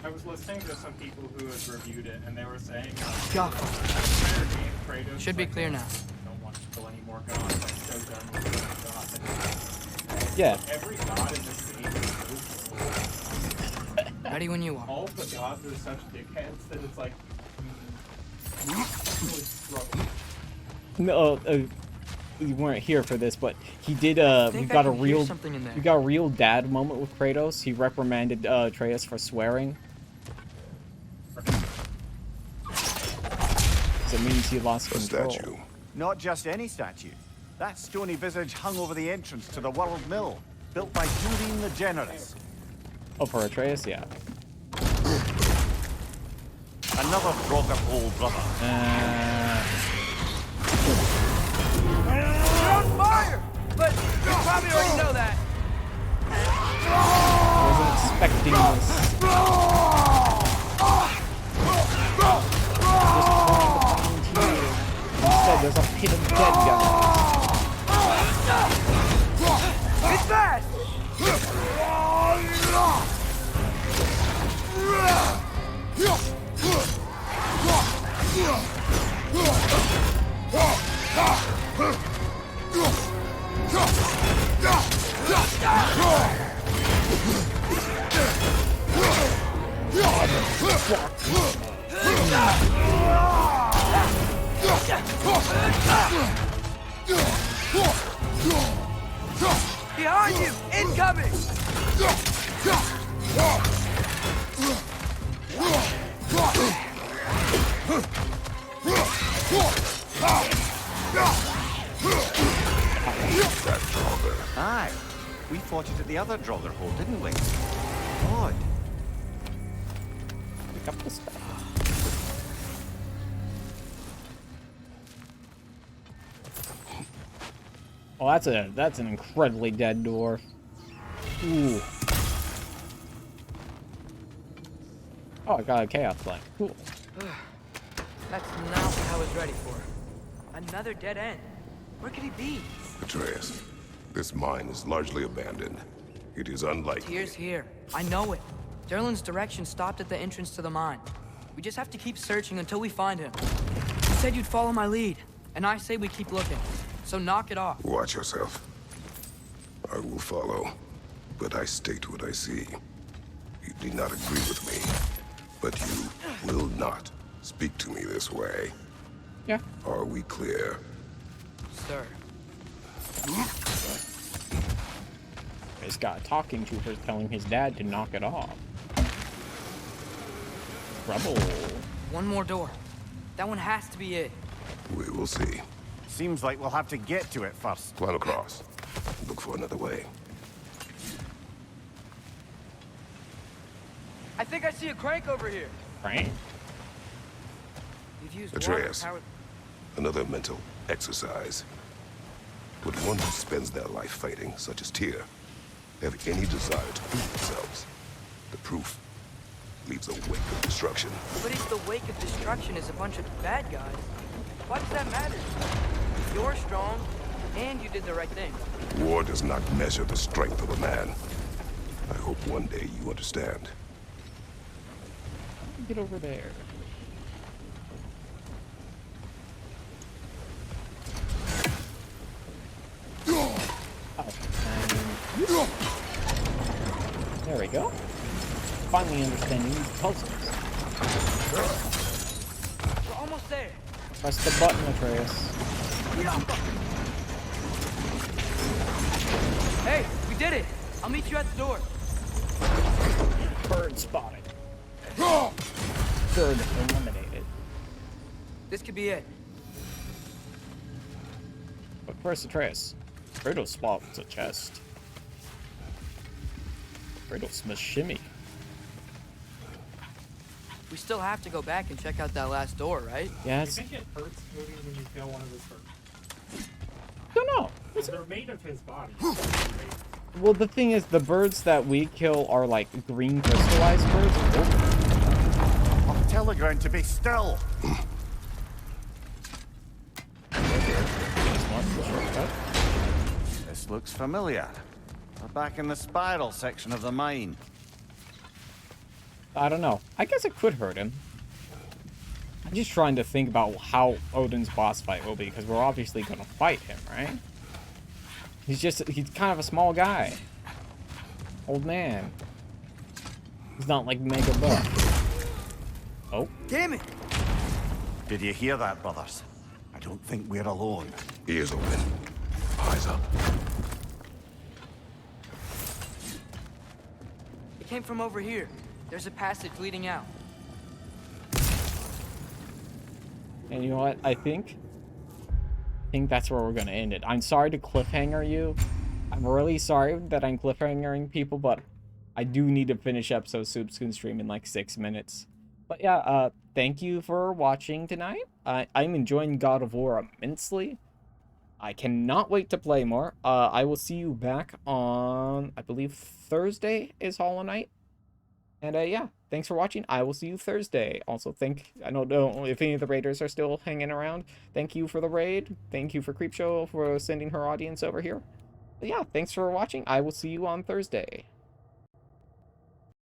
I was listening to some people who had reviewed it, and they were saying, Go. Kratos Should be like, clear now. Don't want to kill any more gods. Like, so done with killing gods. And Yeah. every god in this game is so Ready when you are. all the gods are such dickheads that it's like really struggle. No, you weren't here for this, but he did. We think I got a can hear real, something in there. we got a real dad moment with Kratos. He reprimanded Atreus for swearing. So it means he lost A control. statue. Not just any statue. That stony visage hung over the entrance to the World Mill, built by Durin the Generous. Oh, for Atreus, yeah. Another Brogger old brother. You're on fire! But you probably already know that. Wasn't expecting this. Just hit a dead guy. It's fast! Behind you! Incoming! That Draugr. Aye. We fought it at the other Draugr hole, didn't we? Odd. Pick up the stuff. Oh, that's an incredibly dead dwarf. Ooh. Oh, I got a chaos flame. Cool. That's not what I was ready for. Another dead end. Where could he be? Atreus, this mine is largely abandoned. It is unlikely. Tyr's here. I know it. Derlin's direction stopped at the entrance to the mine. We just have to keep searching until we find him. You said you'd follow my lead, and I say we keep looking. So knock it off. Watch yourself. I will follow, but I state what I see. You do not agree with me, but you will not speak to me this way. Yeah. Are we clear? Sir. This guy talking to her telling his dad to knock it off. Trouble. One more door. That one has to be it. We will see. Seems like we'll have to get to it first. Climb across. Look for another way. I think I see a crank over here. Right? We've used Atreus, water powered... another mental exercise. Would one who spends their life fighting, such as Tyr, have any desire to prove themselves? The proof leaves a wake of destruction. But if the wake of destruction is a bunch of bad guys, why does that matter? You're strong, and you did the right thing. War does not measure the strength of a man. I hope one day you understand. Get over there. There we go. Finally understanding these puzzles. We're almost there. Press the button, Atreus. Hey, we did it. I'll meet you at the door. Bird spotted. Bird eliminated. This could be it. But first, Atreus. Kratos spots a chest. Kratos must shimmy. We still have to go back and check out that last door, right? Yes. Do you think it hurts moving when you kill one of his birds? Don't know. They're made of his body. Well, the thing is, the birds that we kill are like green crystallized birds. I'll tell the ground to be still. This looks familiar. We're back in the spiral section of the mine. I don't know. I guess it could hurt him. I'm just trying to think about how Odin's boss fight will be, because we're obviously going to fight him, right? He's kind of a small guy. Old man. He's not like mega buff. Oh. Damn it! Did you hear that, brothers? I don't think we're alone. Ears open. Eyes up. It came from over here. There's a passage leading out. And you know what? I think that's where we're going to end it. I'm sorry to cliffhanger you. I'm really sorry that I'm cliffhangering people, but I do need to finish episode Soup's can stream in like 6 minutes. But yeah, thank you for watching tonight. I'm enjoying God of War immensely. I cannot wait to play more. I will see you back on, I believe Thursday is Hollow Knight. And yeah, thanks for watching. I will see you Thursday. Also, I don't know if any of the raiders are still hanging around. Thank you for the raid. Thank you for Creepshow for sending her audience over here. But yeah, thanks for watching. I will see you on Thursday.